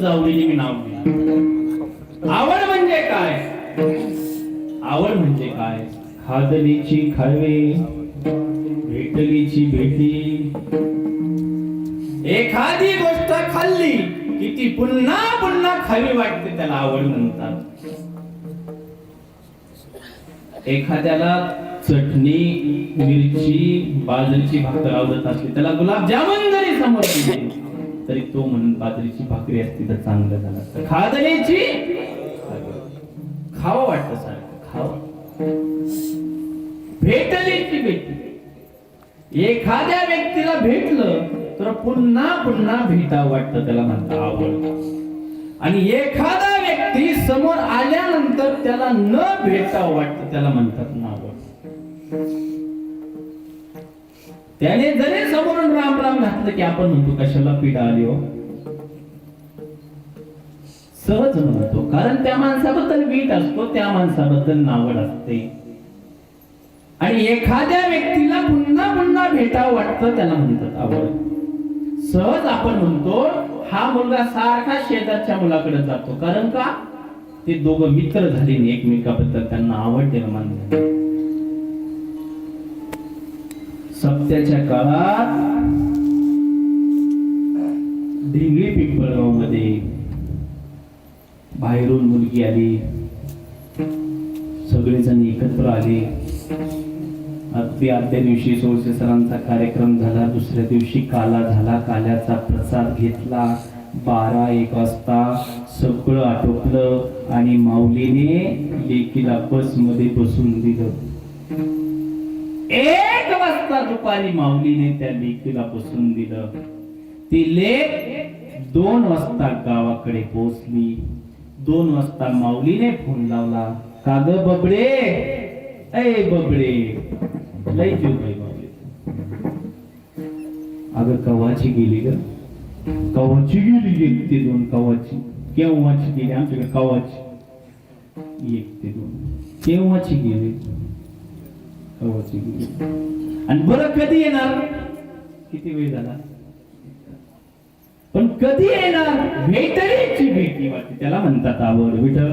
तुझं आवडीने मी नाव घेईन. आवड म्हणजे काय? आवड म्हणजे काय? खादलीची खावे, भेटलीची भेटी. एखादी गोष्ट खाल्ली की ती पुन्हा पुन्हा खावी वाटते, त्याला आवड म्हणतात. एखाद्याला चटणी, मिरची, बाजरीची भाकर आवडत असली, त्याला गुलाबजामुन जरी समोर दिले तरी तो म्हणून बाजरीची भाकरी असती तर चांगलं झालं असतं. खादलीची खावं वाटतं, सारखं खावं. भेटलीची भेटी, एखाद्या व्यक्तीला भेटलं तर पुन्हा पुन्हा भेटावं वाटतं, त्याला म्हणतात आवड. आणि एखादा व्यक्ती समोर आल्यानंतर त्याला न भेटावं वाटतं, त्याला म्हणतात नावड. त्याने जरी समोरून राम राम घातलं की आपण म्हणतो कशाला पिढा आली हो, सहज म्हणतो. कारण त्या माणसाबद्दल वीट असतो, त्या माणसाबद्दल नावड असते. आणि एखाद्या व्यक्तीला पुन्हा पुन्हा भेटावं वाटतं, त्याला म्हणतात आवड. सहज आपण म्हणतो हा मुलगा सारखा शेजारच्या मुलाकडे जातो, कारण का ते दोघं मित्र झाले एकमेकाबद्दल त्यांना आवड निर्माण झाली. सप्त्याच्या काळात ढिंगळी पिंपळगाव मध्ये बाहेरून मुलगी आली, सगळेजण एकत्र आले. अगदी आदल्या दिवशी सोळसे सरांचा कार्यक्रम झाला, दुसऱ्या दिवशी काला झाला, काल्याचा प्रसाद घेतला. 12-1 वाजता सगळं आटोपलं आणि माऊलीने लेकीला बस मध्ये बसून दिलं. 1 वाजता दुपारी माऊलीने त्या लेकीला बसून दिलं. ती लेक 2 वाजता गावाकडे पोहोचली. 2 वाजता माऊलीने फोन लावला, काग बबडे, ए बबडे, लई जीव बाई माऊली. अगं कवाची गेली ग, कवाची गेली 1 ते 2, कवाची केव्हाची गेली, आमच्याकडे कवाची 1 ते 2 केव्हाची गेली, कवाची गेली. आणि बरं कधी येणार, किती वेळ झाला, पण कधी येणार, भेटलीची भेटी वाटते, त्याला म्हणतात आवड. विठ्ठल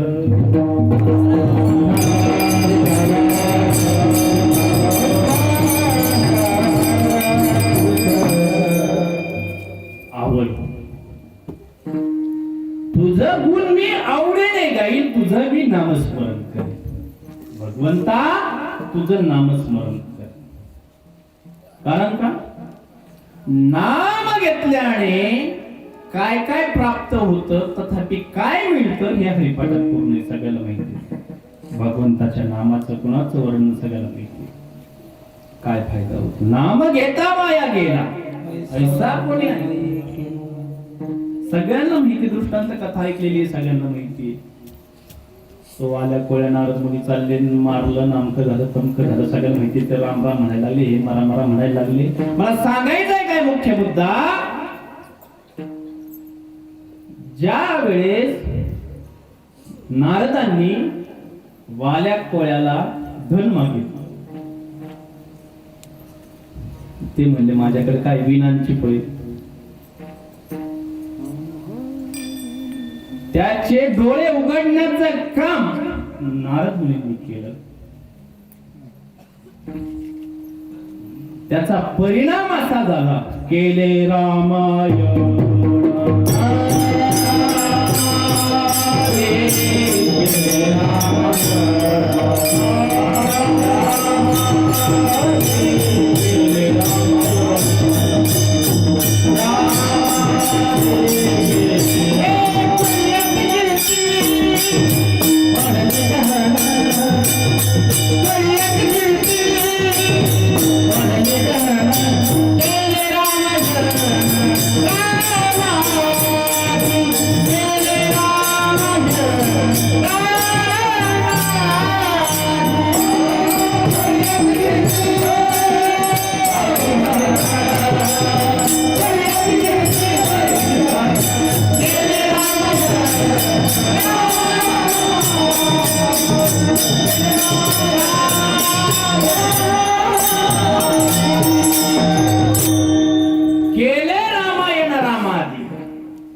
आवड. तुझं गुण मी आवडीने गाईल, तुझं मी नामस्मरण करेन. भगवंता तुझं नामस्मरण कर. कारण का नाम घेतल्याने काय काय प्राप्त होतं, तथापि काय मिळतं हे हरिपाठात पूर्ण सगळ्याला माहिती. भगवंताच्या नामाचं कुणाचं वर्णन सगळ्याला माहिती. काय फायदा होतो, नाम घेता माया गेला ऐसा कोणी आहे. सगळ्यांना माहिती, दृष्टांत कथा ऐकलेली आहे, सगळ्यांना माहिती. तो आल्या कोळ्या नारद मुनी चालले, मारलं, नामकं झालं, तमकं झालं, सगळ्यांना माहिती. तर राम राम म्हणायला लागले, हे मारा मारा म्हणायला लागले. मला सांगायचंय काय मुख्य मुद्दा, ज्या वेळेस नारदांनी वाल्या कोळ्याला धन मागितलं, ते म्हणले माझ्याकडे काय विनांची पळी. त्याचे डोळे उघडण्याचं काम नारद मुनींनी केलं. त्याचा परिणाम असा झाला, केले रामायण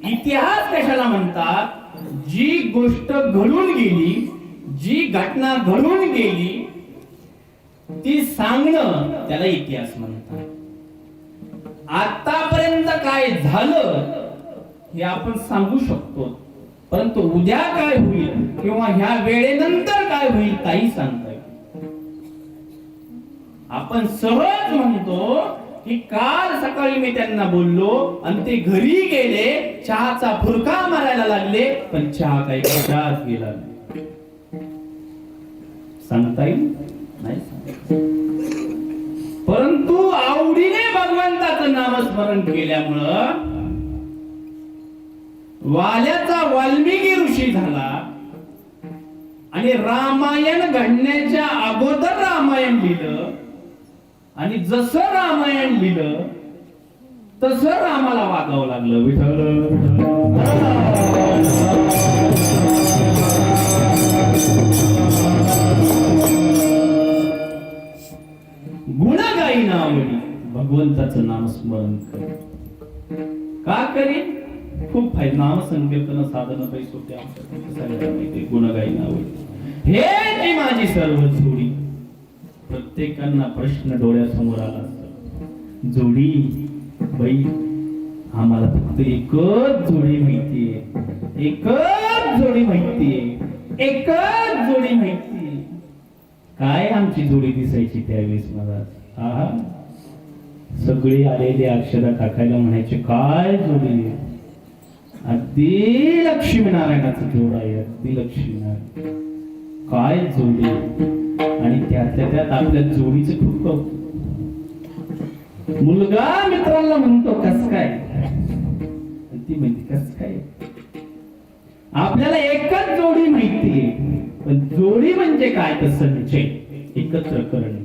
इतिहास कशाला म्हणतात. गोष्ट घडून गेली, जी घटना घडून गेली ती सांगणं त्याला इतिहास म्हणतात. आतापर्यंत काय झालं हे आपण सांगू शकतो, परंतु उद्या काय होईल किंवा ह्या वेळेनंतर काय होईल काही सांगता येत नाही. आपण सहज म्हणतो की काल सकाळी मी त्यांना बोललो आणि ते घरी गेले, चहाचा फुरका मारायला लागले, पण चहा काही कशात गेला नाही. सांगता येईल नाही सांगता. परंतु आवडीने भगवंताचं नामस्मरण केल्यामुळं वाल्याचा वाल्मिकी ऋषी झाला आणि रामायण घडण्याच्या अगोदर रामायण लिहिलं आणि जसं रामायण लिहिलं तसं रामाला वागावं लागलं. विठ्ठल गुणगायी नावडी भगवंताचं नामस्मरण कर. का करीन? खूप फायदा. नाम संकीर्तन साधन पैसोटे आमच्या गुणगायी नावडी हे जी माझी सर्व जोडी. प्रत्येकांना प्रश्न डोळ्यासमोर आला, जोडी बाई आम्हाला फक्त एकच जोडी माहितीये, एकच जोडी माहितीये, एकच जोडी माहितीये. काय आमची जोडी दिसायची त्यावेळेस मला? आहा, सगळे आलेले अक्षरा टाकायला म्हणायचे काय जोडी, अगदी लक्ष्मीनारायणाचं जोड आहे, अगदी लक्ष्मीनारायण. काय जोडी. आणि त्यातल्या त्यात आपल्या जोडीचं खूप कौतुक. मुलगा मित्रांना म्हणतो कस काय, ती म्हणते कस काय. आपल्याला एकच जोडी माहितीये, पण जोडी म्हणजे काय तर संचय, एकत्र करणे.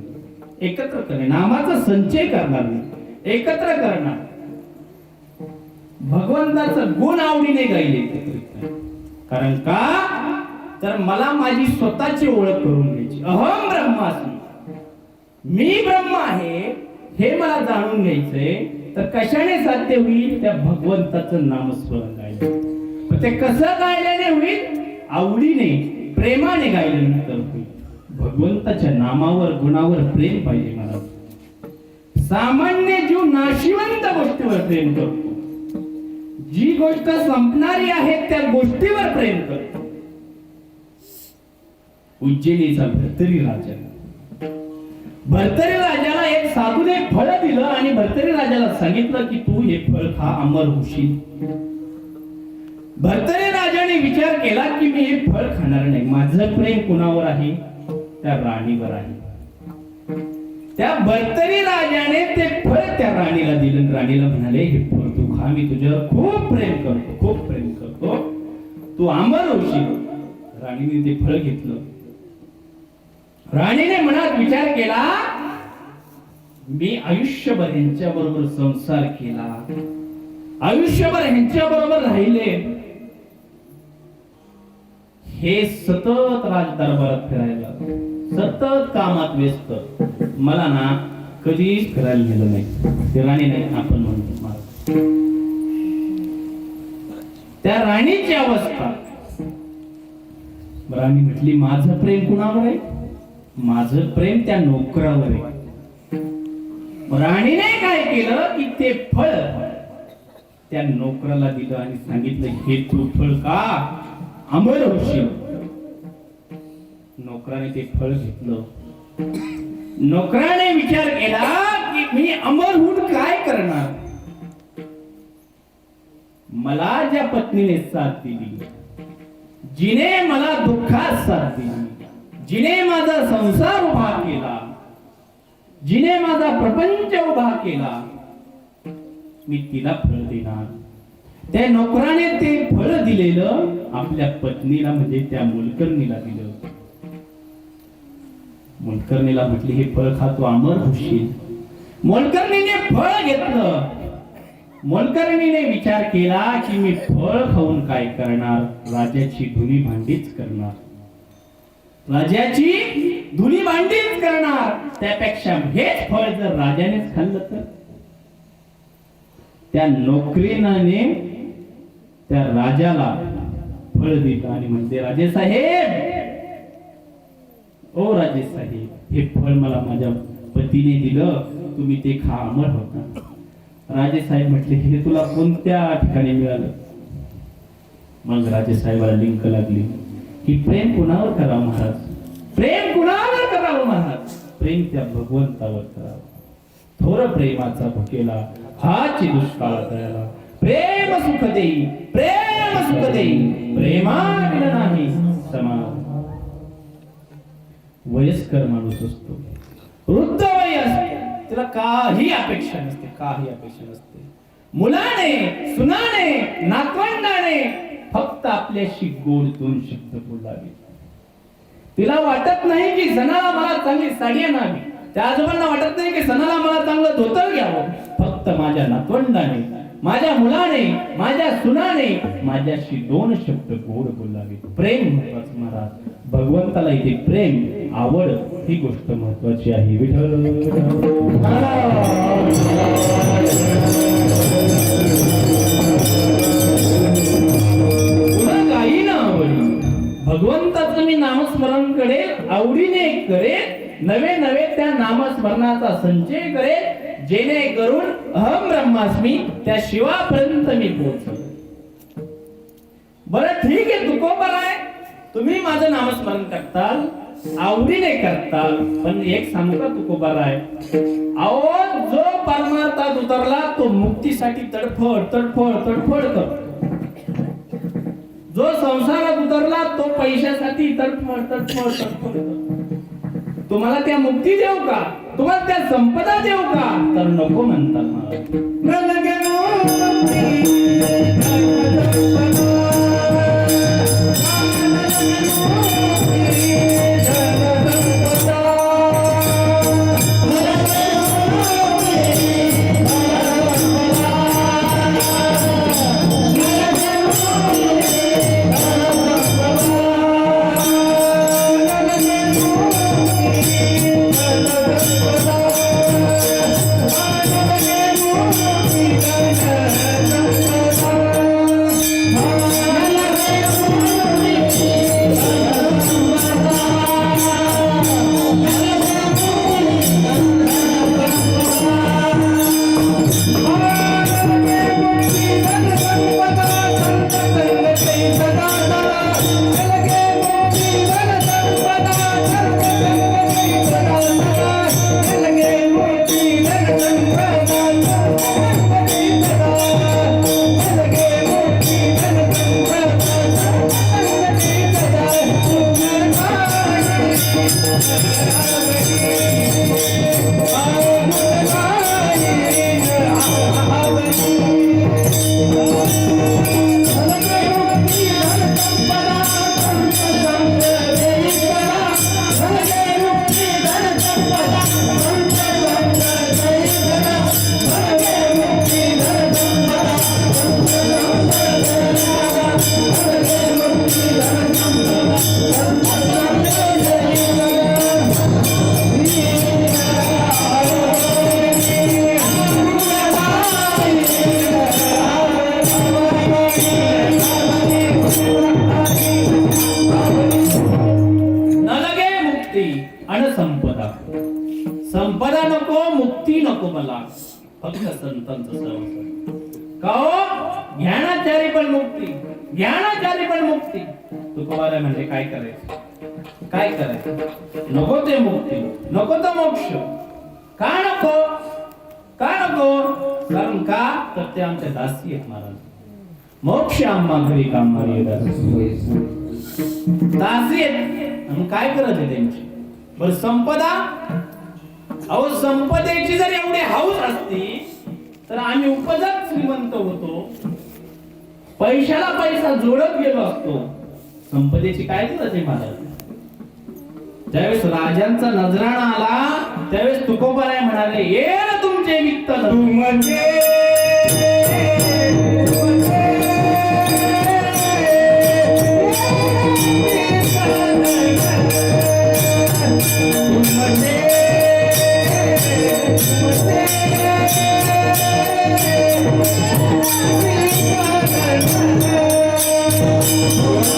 एकत्र करणे, नामाचा संचय करणार नाही, एकत्र करणार. भगवंताचं गुण आवडीने गायले. कारण का तर मला माझी स्वतःची ओळख करून घ्यायची. अहम ब्रह्मास्मी, मी ब्रह्म आहे हे मला जाणून घ्यायचंय. तर कशाने साध्य होईल? त्या भगवंताचं नामस्मरण गायलं. ते कसं गायल्याने होईल? आवडीने, प्रेमाने गायल्यानंतर होईल. भगवंताच्या नामावर, गुणावर प्रेम पाहिजे मला. सामान्य जीव नाशिवंत गोष्टीवर प्रेम करतो. जी गोष्ट संपणारी आहे त्या गोष्टीवर प्रेम करतो. उज्जैनीचा भर्तरी राजा, भर्तरी राजाला एक साधूने फळ दिलं आणि भर्तरी राजाला सांगितलं की तू हे फळ खा, अमर होशील. भर्तरी राजाने विचार केला की मी हे फळ खाणार नाही. माझं प्रेम कुणावर आहे? त्या राणीवर आहे. त्या भर्तरी राजाने ते फळ त्या राणीला दिलं. राणीला म्हणाले हे फळ तू खा, मी तुझ्यावर खूप प्रेम करतो, खूप प्रेम करतो, तू अमर होशील. राणीने ते फळ घेतलं. राणीने मनात विचार केला मी आयुष्यभर यांच्या बरोबर संसार केला, आयुष्यभर यांच्या बरोबर राहिले, हे सतत राज दरबारात फिरायला, सतत कामात व्यस्त, मला ना कधीच फिरायला नेलं नाही. ते राणी नाही आपण म्हणतो. त्या राणीची अवस्था. राणी म्हटली माझं प्रेम कुणावर आहे? माझं प्रेम त्या नोकरावर आहे. राणीने काय केलं की ते फळ त्या नोकराला दिलं आणि सांगितलं हे तू फळ का, अमर होशील. नोकराने ते फळ घेतलं. नोकराने विचार केला की मी अमर होऊन काय करणार. मला ज्या पत्नीने साथ दिली, जिने मला दुःखात साथ दिली, जिने माझा संसार उभा केला, जिने माझा प्रपंच उभा केला, मी तिला फळ देणार. त्या नोकराने ते फळ दिलेलं आपल्या पत्नीला म्हणजे त्या मोलकरणीला दिलं. मोलकरणीला म्हटली हे फळ खा, तू अमर होशील. मोलकरणीने फळ घेतलं. मोलकरणीने विचार केला की मी फळ खाऊन काय करणार, राजाची धुनी भांडीच करणार, राजाची धुनी भांडीच करणार. त्यापेक्षा हेच फळ जर राजानेच खाल्लं तर. त्या नोकरीने त्या राजाला फळ दिलं आणि म्हणते राजे साहेब, ओ राजे साहेब, हे फळ मला माझ्या पतीने दिलं, तुम्ही ते खा, अमर होता. राजे साहेब म्हटले हे तुला कोणत्या ठिकाणी मिळालं? मग राजे साहेबाला लिंक लागली की प्रेम कुणावर करावं महाराज, प्रेम कुणावर करावं महाराज, प्रेम त्या भगवंतावर करावं. थोर प्रेमाचा भुकेला हाची दुष्काळ तयाला, प्रेम सुख देई, प्रेम सुख देई, प्रेमाविन नाही समान. वयस्कर माणूस असतो, वृद्ध वय असते, त्याला काही अपेक्षा नसते, काही अपेक्षा नसते. मुलाने, सुनाने, नातवंडाने फक्त आपल्याशी गोड दोन शब्द बोलावे. तिला वाटत नाही की सणाला मला चांगली साडी आणावी, त्या आजोबांना वाटत नाही की सणाला मला चांगलं धोतर घ्यावं. फक्त माझ्या नातवंडाने, माझ्या मुलाने, माझ्या सुनाने माझ्याशी दोन शब्द गोड बोलावे. प्रेम महत्वाचं महाराज. भगवंताला इथे प्रेम, आवड ही गोष्ट महत्वाची आहे. विठ्ठल भगवंताचं मी नामस्मरण करेल, आवडीने करेल, नवे नवे त्या नामस्मरणाचा संचय करेल, जेणेकरून अहम ब्रह्मास्मी त्या शिवापर्यंत मी पोहोचेल. बरं ठीक आहे, तुकोबर आहे, तुम्ही माझं नामस्मरण करताल, आवडीने करताल, पण एक सांगू का तुकोबर आहे, अहो जो परमार्थात उतरला तो मुक्तीसाठी तडफड तडफड तडफड करतो. जो संसारात उतरला तो पैशासाठी तडफड तडफड तडफड करतो. तुम्हाला त्या मुक्ती देऊ का, तुम्हाला त्या संपदा देऊ का, तर नको म्हणतात. संपदा नको, मुक्ती नको मला, फक्त संतांचं सहवास. का हो? ज्ञानाचारी पण मुक्ती, ज्ञानाचारी पण मुक्ती. तुकोबारा म्हणजे काय करायचं, काय करायचं? नको ते मुक्ती, नको तो मोक्ष. का नको, का नको? कारण का तर ते आमच्या दासी आहेत महाराज. मोक्ष आम्हा घरी कामारी दासी आहेत. आणि काय करत आहे त्यांची? बर संपदा, अहो संपदेची जर एवढी हाऊस असती तर आम्ही उपजत श्रीमंत होतो, पैशाला पैसा जोडत गेलो असतो. संपदेची काय गरज आहे महाराज? ज्यावेळेस राजांचा नजराणा आला त्यावेळेस तुकोबाराय म्हणाले, ये ना तुमचे वित्तल Oh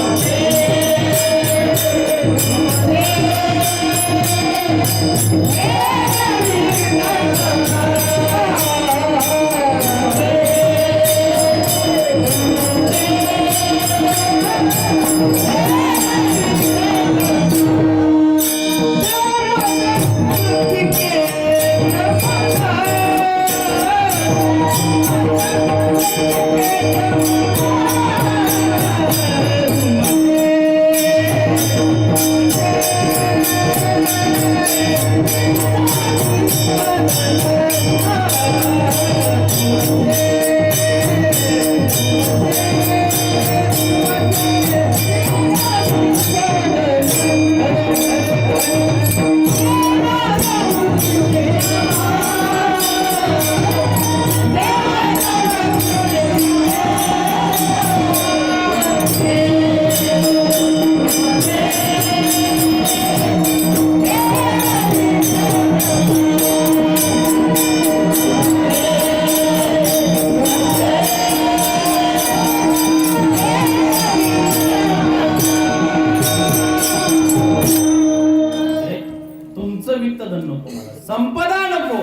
तुमचं वित्त धन नको मला, संपदा नको,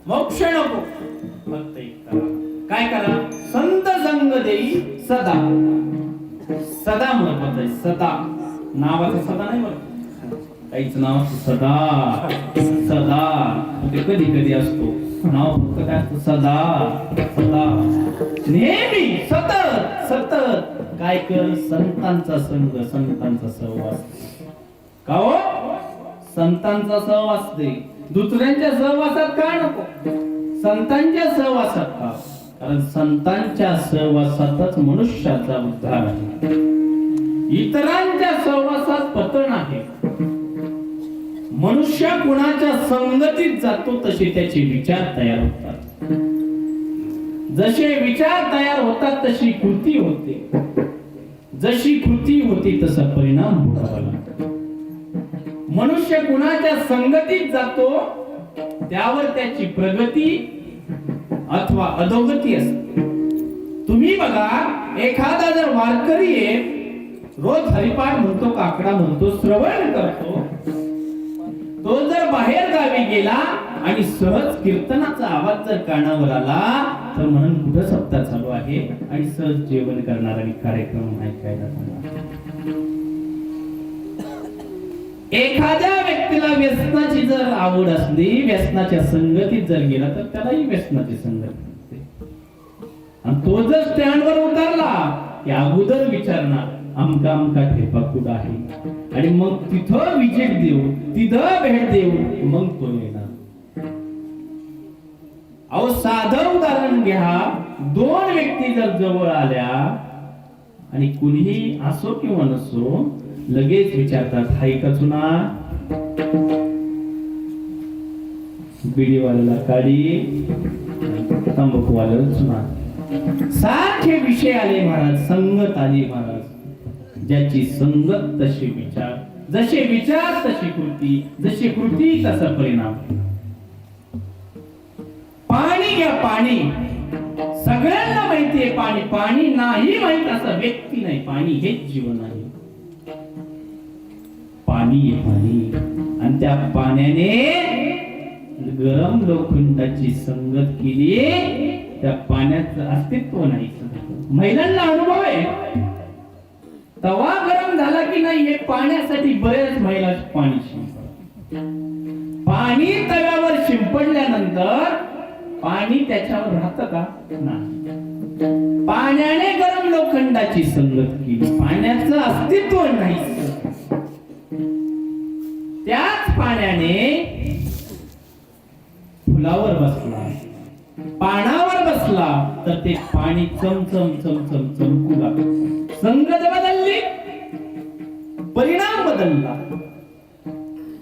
मोक्ष नको, फक्त एक करा. काय करा? संत संग देई सदा. सदा महत्वाचं आहे. सदा नावाचा सदा नाही बरं, काहीच नावाचं सदा. सदा ते कधी कधी असतो नाव, फक्त काय असतं? सदा. सदा नेहमी सतत सतत काय कर? संतांचा संग, संतांचा सहवास. का हो? संतांचा सहवास दे. दुसऱ्यांच्या सहवासात का नको? संतांच्या सहवासात का? कारण संतांच्या सहवासातच मनुष्याचा उद्धार आहे. इतरांच्या सहवासात पतन आहे. मनुष्य कुणाच्या संगतीत जातो तसे त्याचे विचार तयार होतात. जसे विचार तयार होतात तशी कृती होते. जशी कृती होती तसा परिणाम भोगावा लागतो. मनुष्य कुणाच्या संगतीत जातो त्यावर त्याची प्रगती अथवा अधोगती असते. तुम्ही बघा, एखादा जर वारकरी आहे, रोज हरिपाठ म्हणतो, काकडा म्हणतो, श्रवण करतो, तो जर बाहेर गावी गेला आणि सहज कीर्तनाचा आवाज जर कानावर आला तर म्हणून कुठं सप्ताह चालू आहे आणि सहज जेवण करणार आणि कार्यक्रम ऐकायला जाणार. एखाद्या व्यक्तीला व्यसनाची जर आवड असली, व्यसनाच्या संगतीत जर गेला तर त्यालाही व्यसनाची संगत असते. आणि तो जर स्टँडवर उतरला की अगोदर विचारणार आमका आमका ठेपा कुठं आहे, आणि मग तिथं विजिट देऊ, तिथं भेट देऊ, मग तो येणार. अहो साधं उदाहरण घ्या. दोन व्यक्ती जर जवळ आल्या आणि कुणीही असो किंवा नसो लगेच विचारतात, हाय का चुना? बिडीवाल्याला काढी, तंबाखूवाल्याला चुना. सारखे विषय आले महाराज, संगत आली महाराज. ज्याची संगत तसे विचार, जसे विचार तशी कृती, जशी कृती तसा परिणाम. पाणी घ्या, पाणी. सगळ्यांना माहिती आहे पाणी. पाणी नाही माहित असा व्यक्ती नाही. पाणी हेच जीवन आहे. पाणी आहे पाणी. आणि त्या पाण्याने गरम लोखंडाची संगत केली, त्या पाण्याचं अस्तित्व नाही. महिलांना अनुभव आहे. तवा गरम झाला की नाही हे पाण्यासाठी बरेच महिला पाणी शिंपडतात. पाणी तव्यावर शिंपडल्यानंतर पाणी त्याच्यावर राहतं का? नाही. पाण्याने गरम लोखंडाची संगत केली, पाण्याचं अस्तित्व नाही. त्याच पाण्याने फुलावर बसला, पानावर बसला तर ते पाणी चमचम चमचम चमकू लागलं. संगत बदलली, परिणाम बदलला.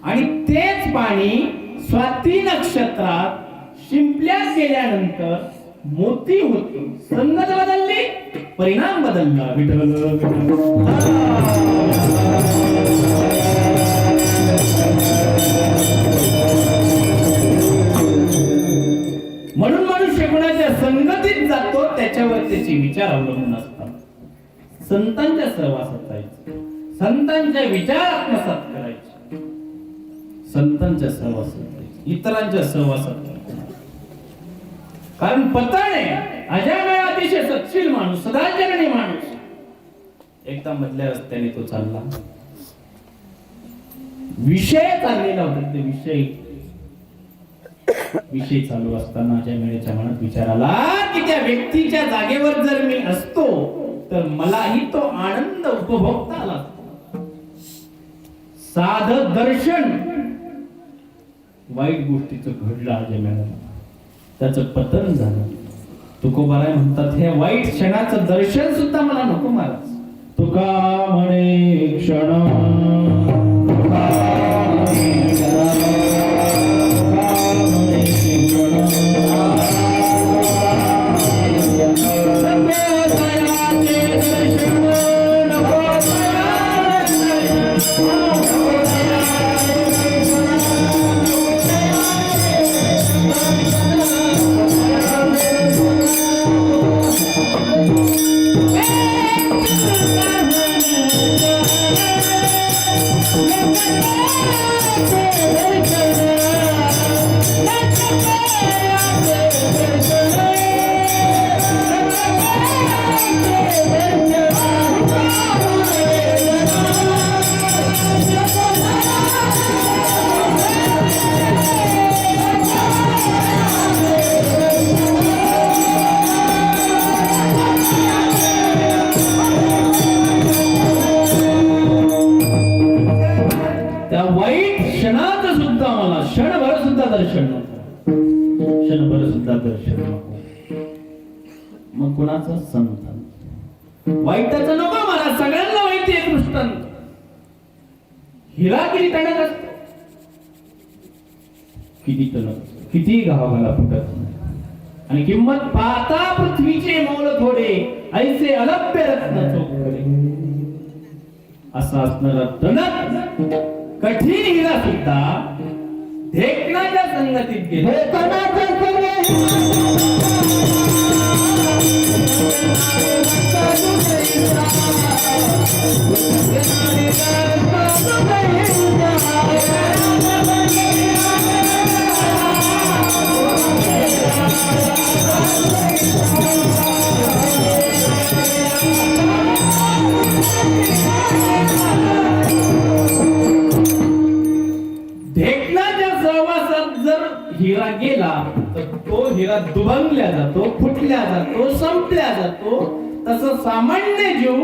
आणि तेच पाणी स्वाती नक्षत्रात शिंपल्यात गेल्यानंतर मोती होते. संगत बदलली, परिणाम बदलला. म्हणून मनुष्य कोणाच्या संगतीत जातो त्याच्यावर त्याचे विचार अवलंबून असतात. संतांच्या सहवासात जायचं, संतांचे विचार आत्मसात करायचे, संतांच्या सहवासात जायचं, इतरांच्या सहवासात जायचं. कारण पतन आहे. अजामेळ अतिशय सत्शील माणूस, सदाचरणी माणूस. एकदा मधल्या रस्त्याने तो चालला, विषय चाललेला होता. ते विषय चालू असताना अजामेळच्या मनात विचार आला की त्या व्यक्तीच्या जागेवर जर मी असतो तर मलाही तो आनंद उपभोगता आला. साध दर्शन वाईट गोष्टीचं घडलं अजमेळाला, त्याचं पतन झालं. तुकोबाराय म्हणतात हे वाईट क्षणाचं दर्शन सुद्धा मला नको महाराज. तुका म्हणे क्षण तुका म्हणे क्षण, तुका म्हणे क्षण. त्या वाईट क्षणात सुद्धा मला क्षणभर सुद्धा दर्शन नको, क्षणभर सुद्धा दर्शन नको. मग कुणाचं संत वाईटाचं नको मला, सगळ्यांना माहिती आहे दृष्टांत. हिरा किती टणक असतो, किती टणक, किती गावाला फुटत नाही. आणि किंमत पाहता पृथ्वीचे मोल थोडे, ऐसे अलभ्य रत्न चोखडे. असा असणारा टणक कठीण हिरा सुद्धा देखण्याच्या संगतीत गेले. देखण्याच्या सहवासात जर हिरा गेला तर तो हिरा दुभंगल्या जातो, फुटल्या जातो, संपल्या जातो. तसं सामान्य जीव,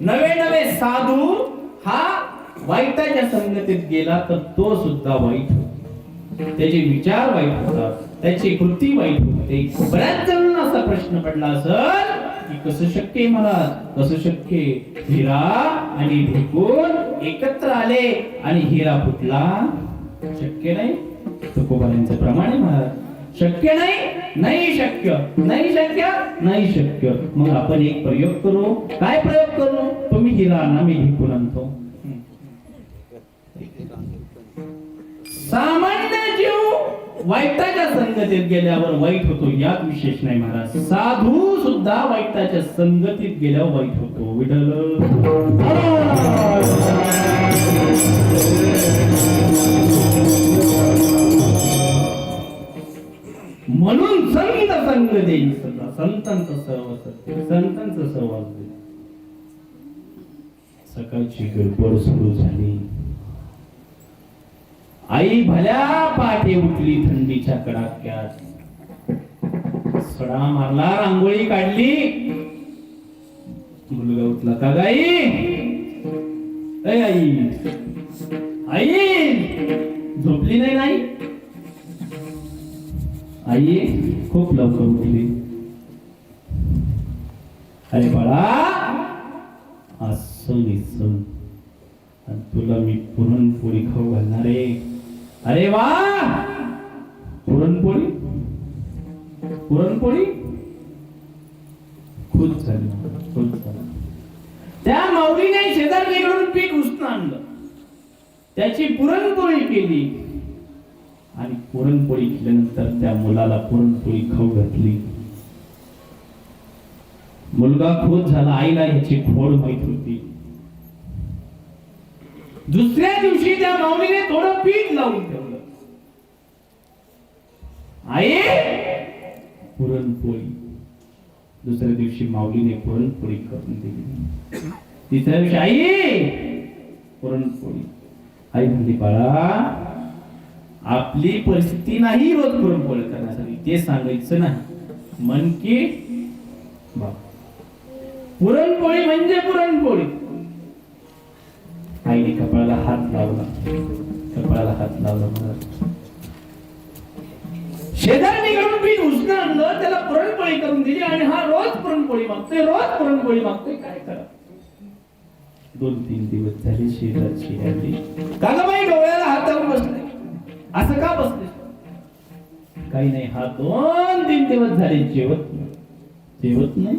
नवे नवे साधू हा वाईटाच्या संगतीत गेला तर तो सुद्धा वाईट होतो. त्याचे विचार वाईट होतात, त्याची कृती वाईट होते. बऱ्याच जणांना असा प्रश्न पडला असेल की कसं शक्य मला, कसं शक्य हिरा आणि ढेकून एकत्र आले आणि हिरा फुटला. शक्य नाही. तुकोबारांचं प्रमाणे महाराज शक्य नाही, नाही शक्य, नाही शक्य, नाही शक्य. मग आपण एक प्रयोग करू. काय प्रयोग करू? तुम्ही हिरा आणा, मी ढेकून आणतो. सामान्य जीव वाईटाच्या संगतीत गेल्यावर वाईट होतो यात विशेष नाही महाराज. साधू सुद्धा वाईटाच्या संगतीत गेल्यावर वाईट होतो. विठ्ठल म्हणून संत संग देई सदा, संतांचा सहवास, संतांचा सहवास दे. सकाळची गडबड सुरू झाली. आई भल्या पाटे उठली थंडीच्या कडाक्यात, सडा मारला, रांगोळी काढली. मुलगा उठला, का गाई, आई आई झोपली नाही? नाही आई खूप लवकर उठली. अरे बाळा असं दिसून तुला मी पुरणपोळी खाऊ घालणार आहे. अरे वा, पुरणपोळी, पुरणपोळी. खुश झाली, खुश झाली. त्या माऊलीने शेजारकडून पीठ उसनं आणलं, त्याची पुरणपोळी केली आणि पुरणपोळी केल्यानंतर त्या मुलाला पुरणपोळी खाऊ घातली. मुलगा खुश झाला. आईला ह्याची खोड माहित होती. दुसऱ्या दिवशी त्या माऊलीने थोडं पीठ लावून ठेवलं. आई पुरणपोळी. दुसऱ्या दिवशी माऊलीने पुरणपोळी करून दिली. तिसऱ्या दिवशी आई पुरणपोळी. आई म्हणली, बाळा आपली परिस्थिती नाही रोज पुरणपोळी करण्यासाठी, ते सांगायचं नाही. मन की पुरणपोळी म्हणजे पुरणपोळी. आईने कपाळाला हात लावला, कपाळाला हात लावला. शेजारणीकडून पीठ उसणं आणलं, त्याला पुरणपोळी करून दिली आणि हा रोज पुरणपोळी मागतोय, रोज पुरणपोळी मागतोय. काय करा? 2-3 दिवस झाले शेजारची आली. कागबाई डोळ्याला हात लावून बसले. असं का बसले? काही नाही, हा 2-3 दिवस झाले जेवत नाही.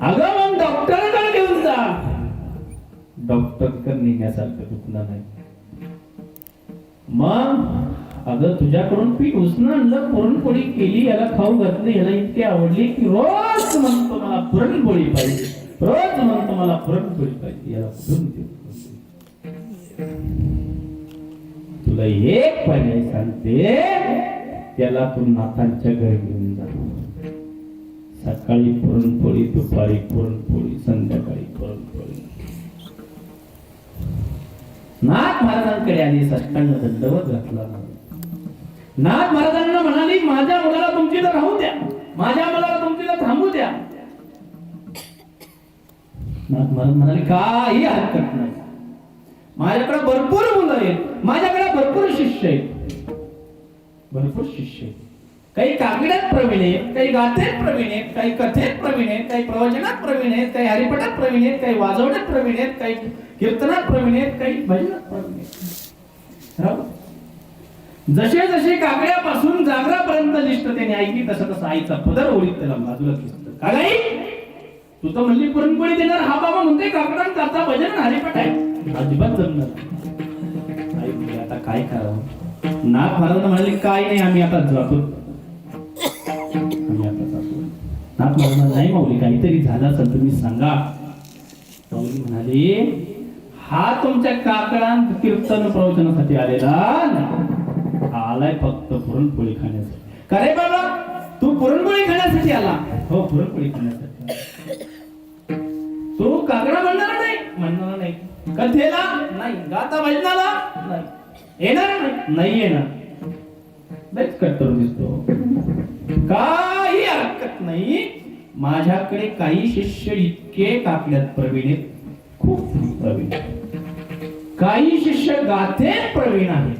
अगं मग डॉक्टरकडे घेऊन जा. डॉक्टर निघण्यासारखं दुखणं नाही. मग अगं तुझ्याकडून पीठ उसणं आणलं, पुरणपोळी केली, याला खाऊ घातली, याला इतकी आवडली की रोज म्हणतो मला पुरणपोळी पाहिजे, रोज म्हणतो मला पुरणपोळी पाहिजे. याला कुठून देऊ? तुला एक पर्याय सांगते, त्याला तू नाथांच्या घरी घेऊन जा. सकाळी पुरणपोळी, दुपारी पुरणपोळी, संध्याकाळी पुरणपोळी. नाथ महाराजांकडे आली, साष्टांग दंडवत घातला. नाथ महाराजांना म्हणाली, माझ्या मुलाला तुमची तर राहू द्या, माझ्या मुलाला तुमची तर थांबू द्या. नाथ महाराज म्हणाले, काही हरकत नाही, माझ्याकडे भरपूर मुलं आहेत, माझ्याकडे भरपूर शिष्य आहेत, भरपूर शिष्य आहेत. काही कागदात प्रवीण आहेत, काही गाथेत प्रवीण आहेत, काही कथेत प्रवीण आहेत, काही प्रवचनात प्रवीण आहेत, काही हरिपाठात प्रवीण आहेत, काही वाजवण्यात प्रवीण आहेत, काही कीर्तनात प्रवीण आहेत, काही भजनात प्रवीण आहेत. राव. जसे जसे काकड्यापासून जागरापर्यंत लिस्ट त्याने ऐकली, तसं तसं आईचा पदर ओळीत त्याला बाजूला दिसत. का नाही? तू तर म्हणली पुरणपोळी देणार, हा बाबा म्हणते काकडा काचा भजन हरिपाठ आहे. अजिबात जमणार. आई म्हणे, आता काय करावं? नाथ महाराज म्हणाले, काय नाही, आम्ही आता जातो. नाथ महाराज नाही माऊली, काहीतरी झालं असेल तुम्ही सांगा. माऊली म्हणाले, हा तुमच्या काकडां कीर्तन प्रवचनासाठी आलेला नाही, आलाय फक्त पुरणपोळी खाण्यासाठी. का रे बाबा, तू पुरणपोळी खाण्यासाठी आला? हो, पुरणपोळी खाण्यासाठी. तू काकडा म्हणणार नाही? म्हणणार नाही. कथेला नाही, गाता भजनाला नाही, येणार नाही? नाही येणार. लयच कट्टर दिसतो. काही हरकत नाही, माझ्याकडे काही शिष्य इतके काकड्यात प्रवीण आहेत, खूप प्रवीण. काही शिष्य गाथेत प्रवीण आहेत,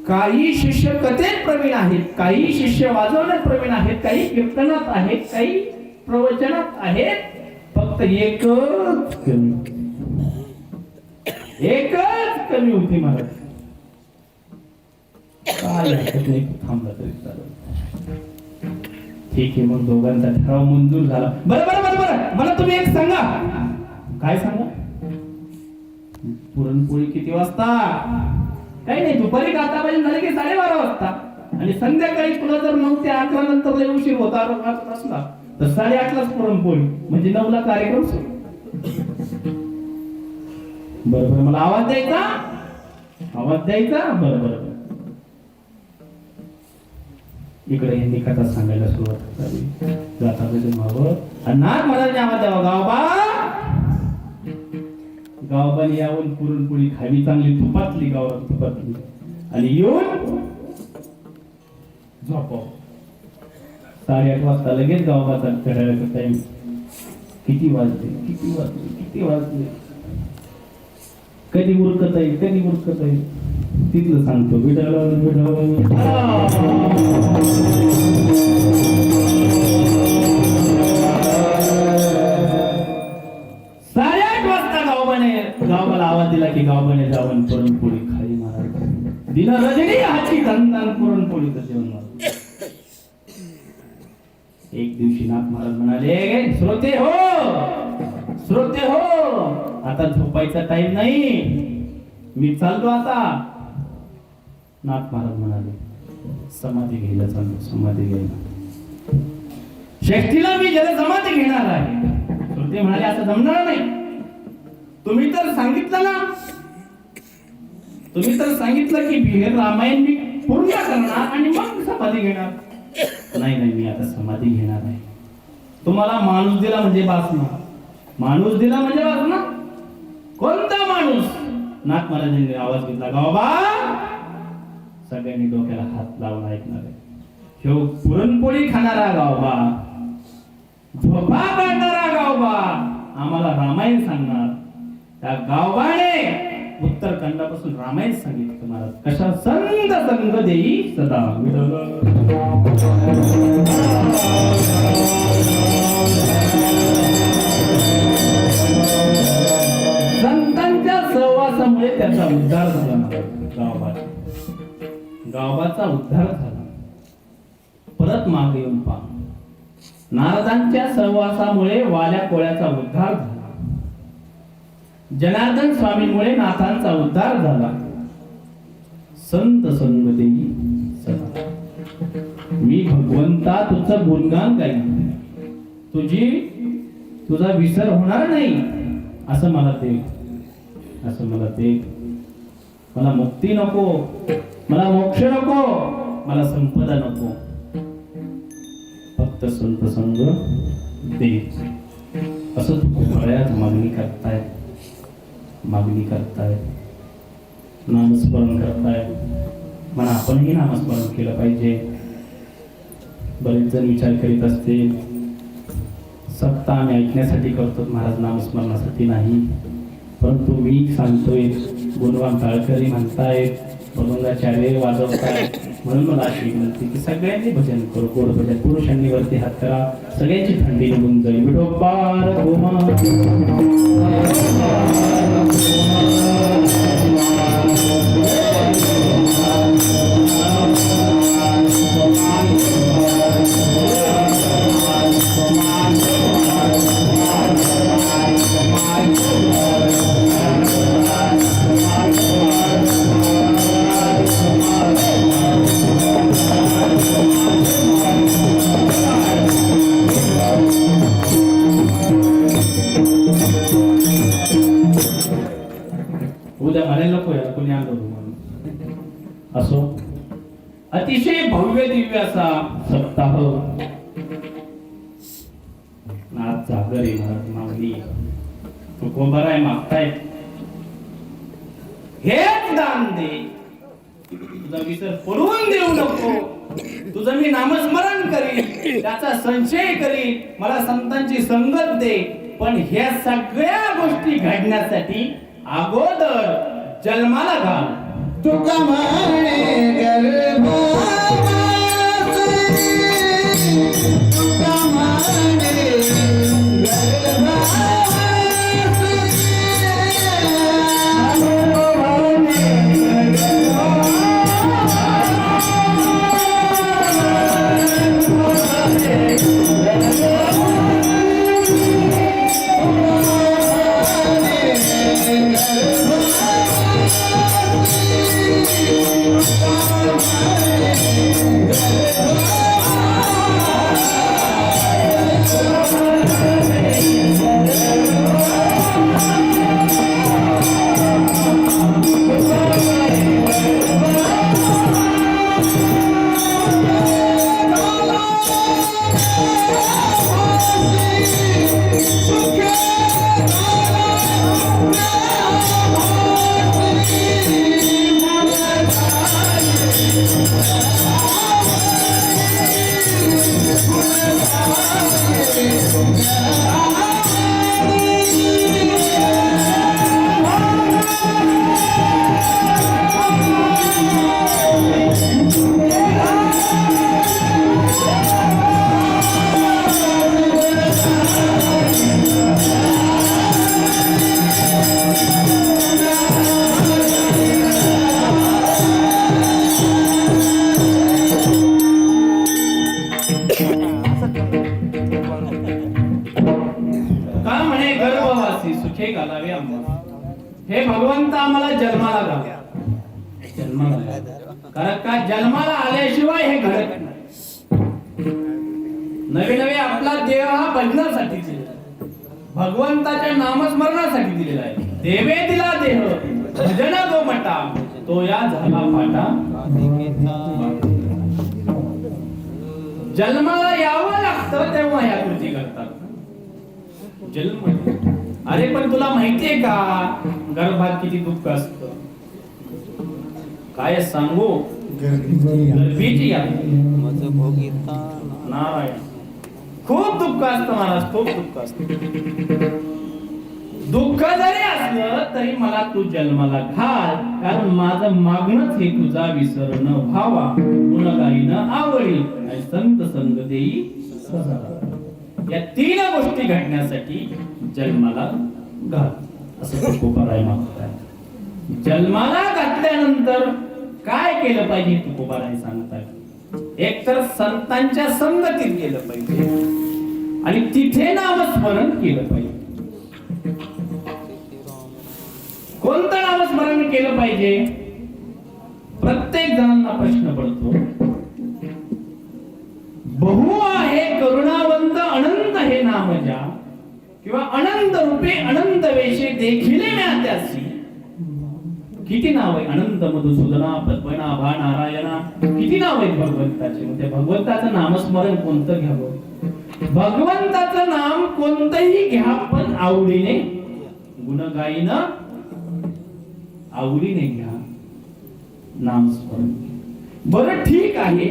काही शिष्य कथेत प्रवीण आहेत, काही शिष्य वाजवण्यात प्रवीण आहेत, काही कीर्तनात आहेत, काही प्रवचनात आहेत. फक्त एकच कमी होती महाराज. काय हरकत नाही, थांबला तरी चालेल. ठीक आहे, मग दोघांचा ठराव मंजूर झाला. बरं बरं बरं बरं, मला तुम्ही एक सांगा. काय सांगा? पुरणपोळी किती वाजता? काही नाही, दुपारी गाता भजन झाले की 12:30 वाजता, आणि संध्याकाळी तुला जर 9 ते 11 नंतर लय उशीर होता असला तर 8:30लाच पुरणपोळी, म्हणजे 9ला कार्यक्रम सुरू. बरोबर, मला आवाज द्यायचा, आवाज द्यायचा. बरं बरं. इकडे यांनी कथा सांगायला सुरुवात झाली. गाता भजन व्हावं. आणि नाथ महाराजांनी आवाज द्यावा, गावबा. गावबाने यावून पुरणपोळी खावी, चांगली तुपातली, गावात तुपातली, आणि येऊन झोपाव. 8:30 वाजता लगेच गावाचा घड्याळाचा टाइम. किती वाजले, किती वाजले, किती वाजले, कधी उरकत आहे, कधी उरकत आहे, तिथलं सांगतो. विठाला 8:30 वाजता गावाला आवाज दिला की गावाने जाऊन पुरणपोळी खाली. महाराज दिला रजनी हाची धन पुरणपोळीचं जेवण. एक दिवशी नाथ महाराज म्हणाले, श्रोते हो, श्रोते हो, आता झोपायचा टाइम नाही, मी चाललो आता. नाथ महाराज म्हणाले, समाधी घ्यायला चाललो, समाधी घ्यायला. शेष्टीला मी जरा समाधी घेणार आहे. श्रोते म्हणाले, असं जमणार नाही. तुम्ही तर सांगितलं ना, तुम्ही तर सांगितलं की हे रामायण मी पूर्ण करणार आणि मग समाधी घेणार. नाही नाही, मी आता समाधी घेणार आहे. तुम्हाला माणूस दिला म्हणजे वासना, माणूस दिला म्हणजे वासना. कोणता माणूस? नाथ महाराजांनी आवाज घेतला, गावबा. सगळ्यांनी डोक्याला हात लावून ऐकणार आहे. ह्यो पुरणपोळी खाणारा गावबा, झोपा काढणारा गावबा, आम्हाला रामायण सांगणार. त्या गावबाने उत्तरखंडापासून रामायण सांगितलं महाराज. कशा संत संग देई सदा विठ्ठल. संतांच्या सहवासामुळे त्याचा उद्धार झाला महाराज. गावाचा उद्धार झाला. परत मागे येऊन पहा, नारदांच्या सहवासामुळे वाल्या कोळ्याचा उद्धार झाला. जनार्दन स्वामींमुळे नाथांचा उद्धार झाला. संत संग देई सदा. मी भगवंता तुझं गुणगान गाईन, तुझा विसर होणार नाही असं मला दे, असं मला दे. मला मुक्ती नको, मला मोक्ष नको, मला संपदा नको, फक्त संत संग दे. असं तू बऱ्याच मागणी करताय, नामस्मरण करताय. मला आपणही नामस्मरण केलं पाहिजे. बरेच जण विचार करीत असतील, सत्ता आम्ही ऐकण्यासाठी करतो महाराज, नामस्मरणासाठी नाही. परंतु मी सांगतोय, गुणवान ताळकरी म्हणताय, भगवंताचार्य वाजवताय, म्हणून मला अशी विनंती की सगळ्यांनी भजन करू, गोड भजन. पुरुषांनी वरती हात करा, सगळ्यांची थंडी निघून जाईल. विठोबार गोमा उद्या म्हणायला नको याला कोणी आंदोलन म्हणून. असो, अतिशय भव्य दिव्य असा सप्ताह आज जागर आहे महाराज. मागणी तुकोबाराय मागतायत, हेच दान दे, तुझा विसर पडून देऊ नको, तुझं मी नामस्मरण करीन, त्याचा संशय करीन, मला संतांची संगत दे. पण ह्या सगळ्या गोष्टी घडण्यासाठी अगोदर जन्माला घाल. तुका म्हणे गर्भावासी, तुका म्हणे गर्भावासी. सुखे घालावे आम्हाला. हे भगवंत आम्हाला जन्माला घाल, जन्माला घाल. कारण का जन्माला आल्याशिवाय हे घडत नाही. नवे नवे आपला देह हा भजनासाठी दिलेला आहे, भगवंताच्या नामस्मरणासाठी दिलेला आहे. देवे दिला देह भजन गोमटा, तो या झाला फाटा. जन्माला यावं लागतं तेव्हा ह्या कृती करतात. जन्म, अरे पण तुला माहितीये का गर्भात किती दुःख असतं, काय सांगू. गर्भीची नारायण खूप दुःख असतं महाराज, खूप दुःख असतं. दुःख जरी असलं तरी मला तू जन्माला घाल, कारण माझं मागणंच हे तुझा विसर न व्हावा, गुणगायीनं आवडी आणि संत संग देई सदा. या 3 गोष्टी घडण्यासाठी जन्माला घाल असं तुकोबाराय मागताय. जन्माला घातल्यानंतर काय केलं पाहिजे तुकोबाराय सांगताय. एक तर संतांच्या संगतीत गेलं पाहिजे आणि तिथे नामस्मरण केलं पाहिजे. कोणतं नामस्मरण केलं पाहिजे. प्रत्येक जणांना प्रश्न पडतो, बहु आहे करुणावंत अनंत हे नाम ज्या, किंवा अनंत रूपे अनंत वेशे देखिले म्यात्यासी. किती नाव आहे. अनंत मधुसूदना, पद्मनाभा, नारायणा, किती नाव आहेत भगवंताचे. म्हणजे भगवंताचं नामस्मरण कोणतं घ्यावं. भगवंताचं नाम कोणतंही घ्या पण आवडीने, गुणगायीनं आवडीने घ्या नामस्मरण. बरं ठीक आहे,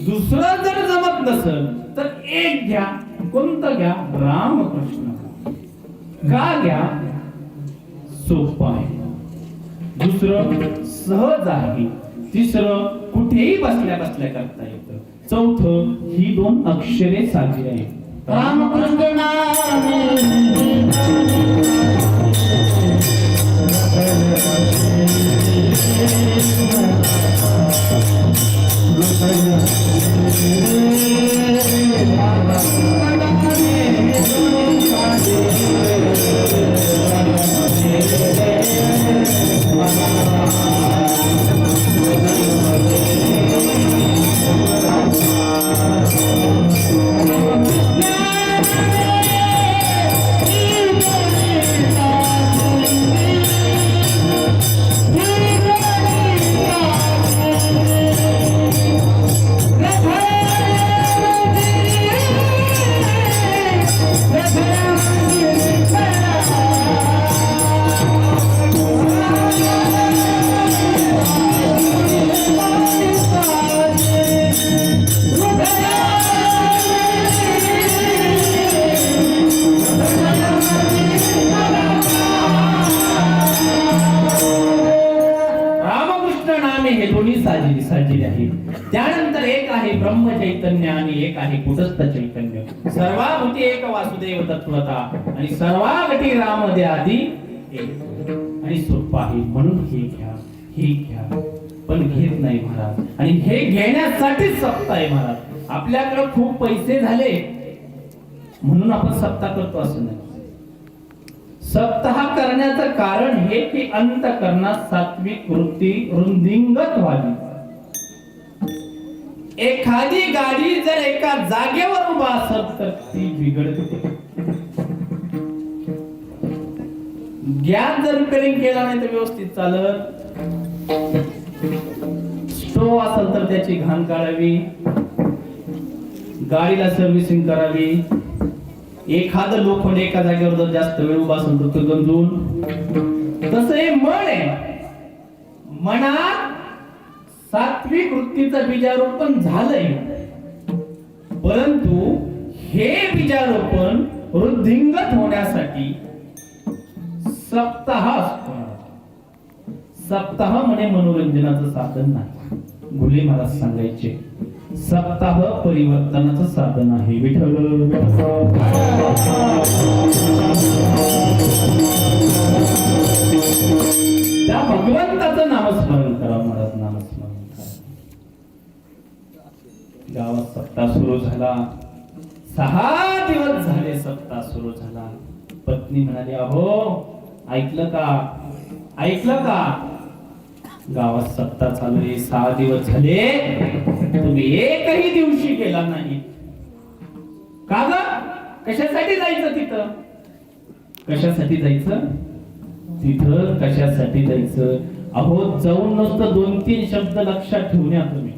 दुसरं जर जमत नसेल तर एक घ्या. कोणतं घ्या. रामकृष्ण का घ्या. सोपं आहे. दुसरं सहज आहे. तिसरं कुठेही बसल्या बसल्या करता येतं. चौथं ही 2 अक्षरे साधी आहेत. रामकृष्ण नामे साजिले आहे. त्यानंतर एक आहे ब्रह्म चैतन्य आणि एक आहे कुटस्थ चैतन्य. सर्वाभूती एक वासुदेव तत्वता आणि सर्वागती राम द्यादी आणि सोपं आहे. म्हणून हे घ्या, हे घ्या, पण घेत नाही महाराज. आणि हे घेण्यासाठीच सप्ताह आहे महाराज. आपल्याकडे खूप पैसे झाले म्हणून आपण सप्ताह करतो असं नाही. सप्ताह करण्याचं कारण हे की अंतःकरणात सात्विक वृत्ती वृद्धिंगत व्हावी. एखादी गाडी जर एका जागेवर उभा असेल तर ती बिघडते. गॅस जर रिपेअरिंग केला नाही तर व्यवस्थित चालत. स्टोव असेल तर त्याची घाण काढावी, गाडीला सर्व्हिसिंग करावी. एखादं लोखंड एका जागेवर जर जास्त वेळ उभा असेल तर तो गंजून. तसं हे मन आहे. मनात सात्विक वृत्तीचं बीजारोपण झालंय, परंतु हे बीजारोपण वृद्धिंगत होण्यासाठी सप्ताह असतो. सप्ताह म्हणे मनोरंजनाचं साधन नाही. घुले महाराज सांगायचे सप्ताह परिवर्तनाचं साधन आहे. विठ्ठल त्या भगवंताचं नामस्मरण करा महाराज. नामस्मरण करा. गावात सप्ताह सुरू झाला. 6 दिवस झाले सप्ताह सुरू झाला. पत्नी म्हणाली, अहो ऐकलं का, ऐकलं का, गावात सप्ताह चालू आहे. 6 दिवस झाले तुम्ही एकही दिवशी गेला नाही. का ग? कशासाठी जायचं तिथं? कशासाठी जायचं तिथं? कशासाठी जायचं? अहो जाऊन नुसतं 2-3 शब्द लक्षात ठेवून या तुम्ही,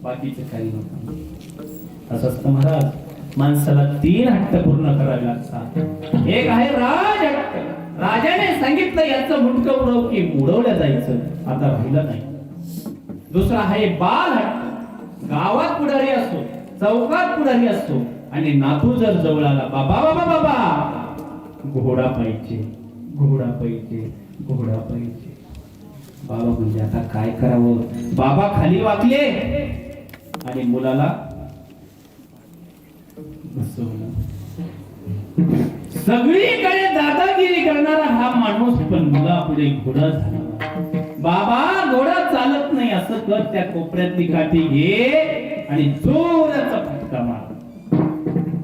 बाकीचं काही नव्हतं. असं असतं महाराज. माणसाला 3 हट्ट पूर्ण करावे लागतात. एक आहे राज हट्ट. राजाने सांगितलं याचं मुंडकं उडव की उडवल्या जायचं, आता राहिलं नाही. दुसरा आहे बाल हट्ट. गावात पुढारी असतो, चौकात पुढारी असतो आणि नातू जर जवळ आला, बाबा बाबा बाबा, घोडा पाहिजे, घोडा पाहिजे, घोडा पाहिजे. बाबा म्हणजे आता काय करावं. बाबा खाली वाकले आणि मुलाला बसवलं. सगळीकडे दादागिरी करणारा हा माणूस पण मुलापुढे घोडा झाला. बाबा घोडा चालत नाही असं कर, त्या कोपऱ्यातली काठी घे आणि जोराचा फटका मार.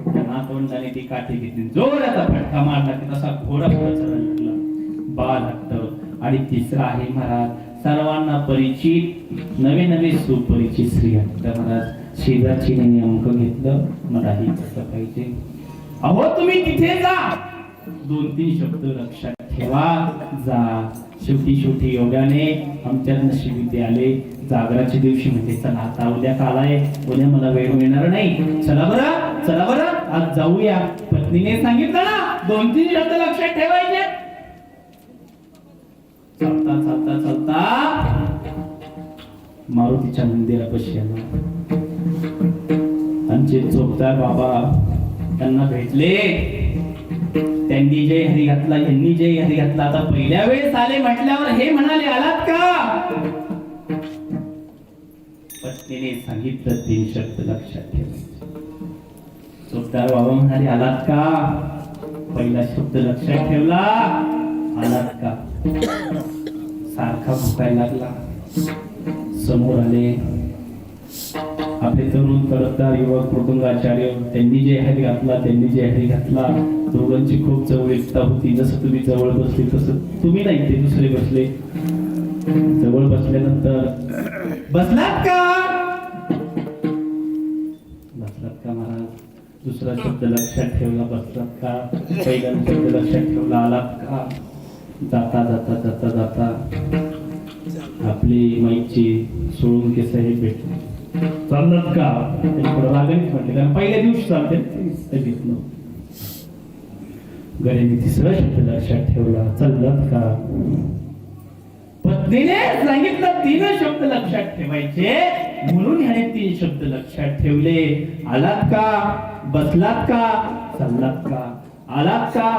त्या नातवंडाने ती काठी घेतली, जोराचा फटका मारला की तसा घोडा पुढे चालायला लागला. बाल हट्ट. आणि तिसरा आहे महाराज सर्वांना परिचित, नवे नवे सुपरिचित श्री हट्ट महाराज. शेजारचीने नेमक घेतलं, मलाही कसं पाहिजे. अहो तुम्ही तिथे जा, 2-3 शब्द लक्षात ठेवा, जा. शेवटी योगाने आमच्या नशिबी ते आले. जागराच्या दिवशी म्हणजे चला आता उद्या काल आहे, उद्या मला वेळ मिळणार नाही, चला बरं आज जाऊया. पत्नीने सांगितलं ना 2-3 शब्द लक्षात ठेवायचे. चालता मारुतीच्या मंदिरापाशी आला. आमचे चोपदार बाबा त्यांना भेटले. त्यांनी जय हरी घातला, यांनी जय हरी घातला. आता पहिल्या वेळेस आले म्हटल्यावर हे म्हणाले, आलात का? पत्नीने सांगितलं 3 शब्द लक्षात ठेवायचे. चोपदार बाबा म्हणाले, आलात का? पहिला शब्द लक्षात ठेवला, आलात का? सारखा भुकायला लागला. समोर आले आपले तरुण तडफदार युवक कुटुंबाचार्य. त्यांनी जे हरी घातला. दोघांची खूप जवळीकता होती. जसं तुम्ही जवळ बसले तसं तुम्ही नाही, ते दुसरे बसले. जवळ बसल्यानंतर बसलात का महाराज? दुसरा शब्द लक्षात ठेवला, बसलात का? पहिला शब्द लक्षात ठेवला, आलात का? जाता आपली माईची सोळून के साहेब भेटले. चालत का? रागानेच म्हटले, कारण पहिल्या दिवशी चालते घेतलं. गरीने तिसरा शब्द लक्षात ठेवला, चालत का? पत्नीने सांगितलं 3 शब्द लक्षात ठेवायचे, म्हणून ह्याने 3 शब्द लक्षात ठेवले. आलात का? बसलात का? चाललात का? आलात का?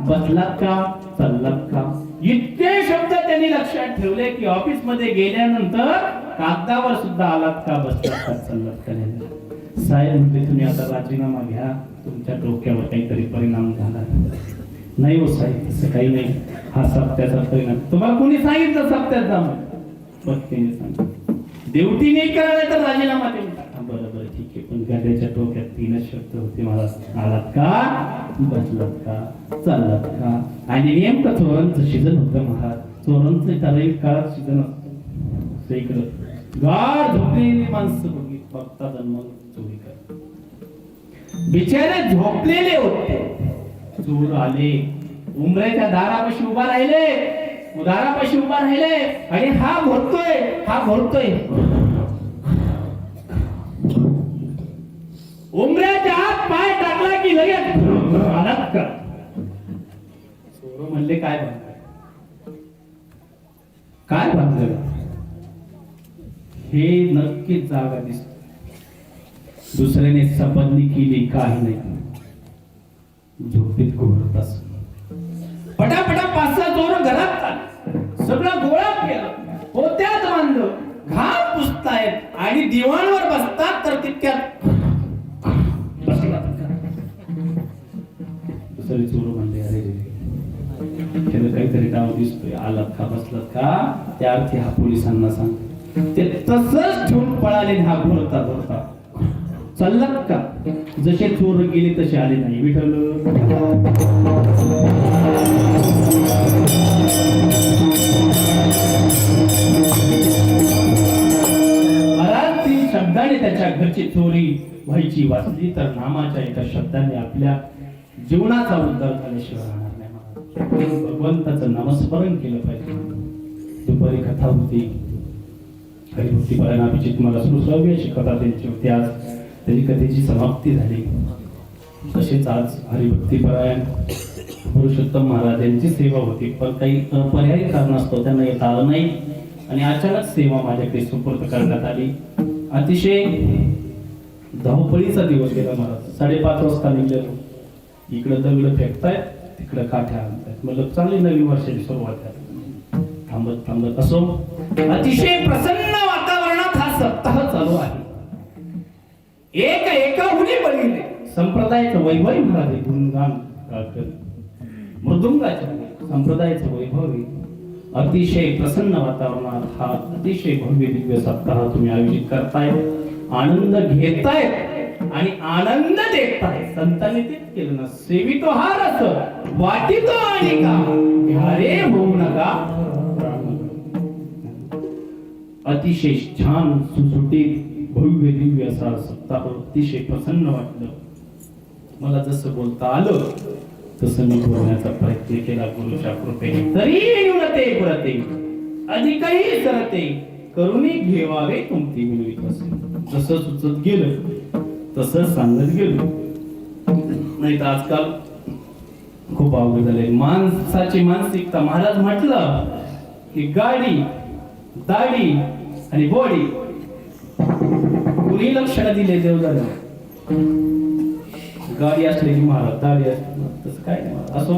बसलात का? चाललात का? इतके शब्द त्यांनी लक्षात ठेवले की ऑफिस मध्ये गेल्यानंतर कागदावर सुद्धा आलात का, बसलात का, चाललात का लिहिलं. साहेब म्हणते, तुम्ही आता राजीनामा घ्या, तुमच्या डोक्यावर काहीतरी परिणाम झाला. नाही हो साहेब, तसं काही नाही, हा सप्त्याचा परिणाम. तुम्हाला कोणी सांगितलं सप्त्याचा? पत्नीने सांगितलं. ड्युटी करायला तर राजीनामा देऊन टाका. बरोबर ठीक आहे, पण गाड्याच्या डोक्यात 3 शब्द होते मला. आलात का? बसलात का? चाललात का? आणि नेमकं चोरांचं सीझन होतं महाराज. चोरांचं ठराविक काळात सीझन असतं. इकडं गाढ झोपलेली माणसं बघतात आणि मग चोरी करतात. बिचारे झोपलेले होते. चोर आले, उमरेच्या दारापाशी उभा राहिले आणि हा घोरतोय. उमऱ्याच्या आत पाय टाकला की लगेच आलात का? चोर म्हणले, काय बांधलं? हे नक्कीच जागा दिसत. दुसऱ्याने सबदनी केली, काही नाही, झोपेत घोरत असत. पटापटा 5-6 चोर घरात आले, सगळं गोळा केलं, पोत्यात बांधलं, घाम पुसतायत आणि दिवाणवर बसतात तर तितक्यात दुसरे चोर म्हणले, अरे त्याला काहीतरी डाव दिसतोय, आलात का, बसलात का? त्या अर्थी हा पोलिसांना सांग. ते तसंच ठेवून पळाले. हा घोरता चाललात का? जसे चोर गेले तसे आले नाही. विठ्ठल महाराज 3 शब्दाने त्याच्या घरची चोरी व्हायची वाचली तर नामाच्या एका शब्दाने आपल्या जीवनाचा उद्धार झाल्याशिवाय राहणार नाही. भगवंताचं नामस्मरण केलं पाहिजे. दुपारी कथा होती, हरिभक्तीपरायण अभिजित मला सुरुवावी अशी कथा त्यांची होती. आज त्याची कथेची समाप्ती झाली. तसेच आज हरिभक्तीपरायण पुरुषोत्तम महाराज यांची सेवा होती, पण काही पर्यायी कारणास्तव त्यांना येता आलं नाही आणि अचानक सेवा माझ्याकडे सुपूर्द करण्यात आली. अतिशय धावपळीचा दिवस गेला महाराज. 5:30 वाजता निघलेलो. इकडं दगड फेकतायत, तिकडं काठ्या आणतायत. म्हणलं चांगली नवीन वर्षाची सुरुवात आहे. थांबत थांबत असो, अतिशय प्रसन्न वातावरणात हा सप्ताह चालू आहे. एकाहुनी बळीले संप्रदायाचं वैभव महाराज गुणगान गाकर. मृदुंगाच्या संप्रदायाचं वैभव आहे. अतिशय प्रसन्न वातावरणात हा अतिशय भव्य दिव्य सप्ताह तुम्ही आयोजित करताय, आनंद घेताय आणि आनंद देताय. संतांनी तेच केलं ना, सेवितो हा रस वाटितो आणि का घ्यारे होऊ नका. अतिशय छान सुटसुटीत भव्य दिव्य असा सप्ताह अतिशय प्रसन्न वाटलं. मला जसं बोलता आलं तसं मी बोलण्याचा प्रयत्न केला गुरुच्या कृपेने. तरी न्यूनते पुरते अधिकही सरते करुणी घेवावे तुमती मिळवीत असे. जसं सुचत गेलं तसं सांगत गेलो. नाही तर आजकाल खूप अवघड झाले माणसाची मानसिकता. महाराज म्हटलं की गाडी दाढी आणि बॉडी कुणी लक्षण दिले देवदाला. गाडी असली की महाराज, दाढी असली तसं काय नाही. असो,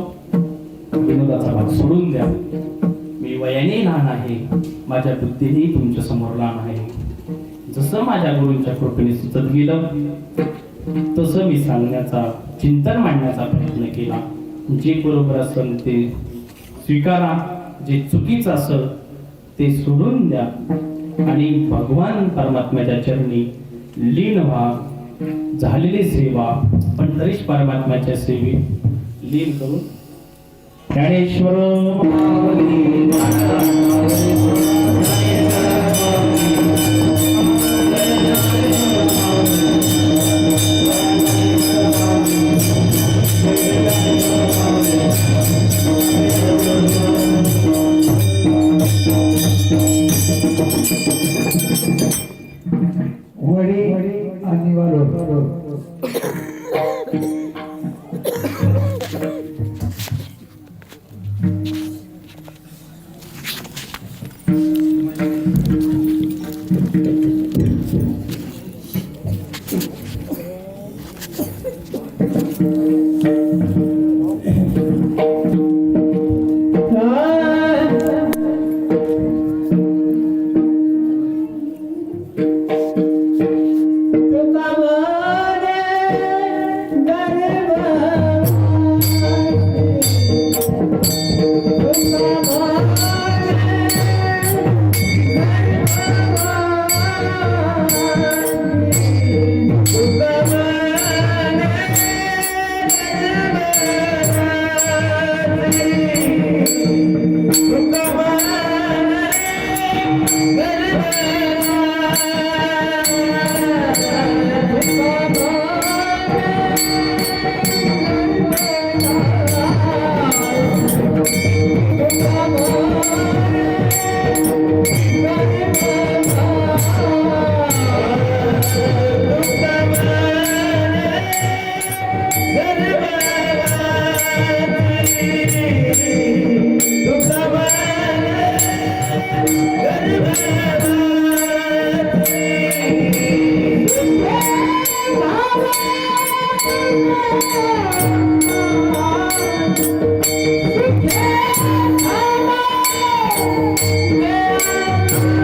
विनोदाचा भाग सोडून द्या. मी वयाने लहान आहे, माझ्या बुद्धीने तुमच्या समोर लहान आहे. जसं माझ्या गुरूंच्या कृपेने सुचत गेलं तसं मी सांगण्याचा, चिंतन मांडण्याचा प्रयत्न केला. जे बरोबर असेल ते स्वीकारा, जे चुकीचं असेल ते सोडून द्या आणि भगवान परमात्म्याच्या चरणी लीन व्हा. झालेली सेवा पंढरीश परमात्म्याच्या सेवेत लीन करून ज्ञानेश्वर वडी आणि वालोर. Yeah.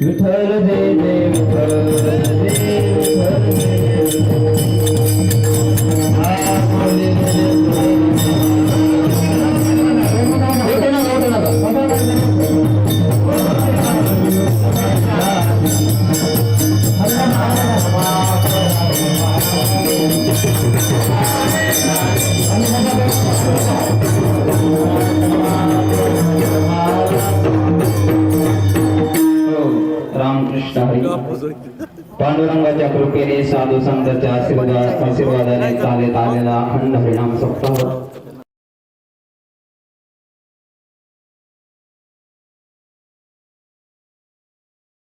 विठ्ठल दे दे विठ्ठल दे विठ्ठल रामकृष्ण हरी. पांडुरंगाच्या कृपेने साधू संतांच्या आशीर्वादाने चालत आलेला अखंड हरिनाम सप्ताह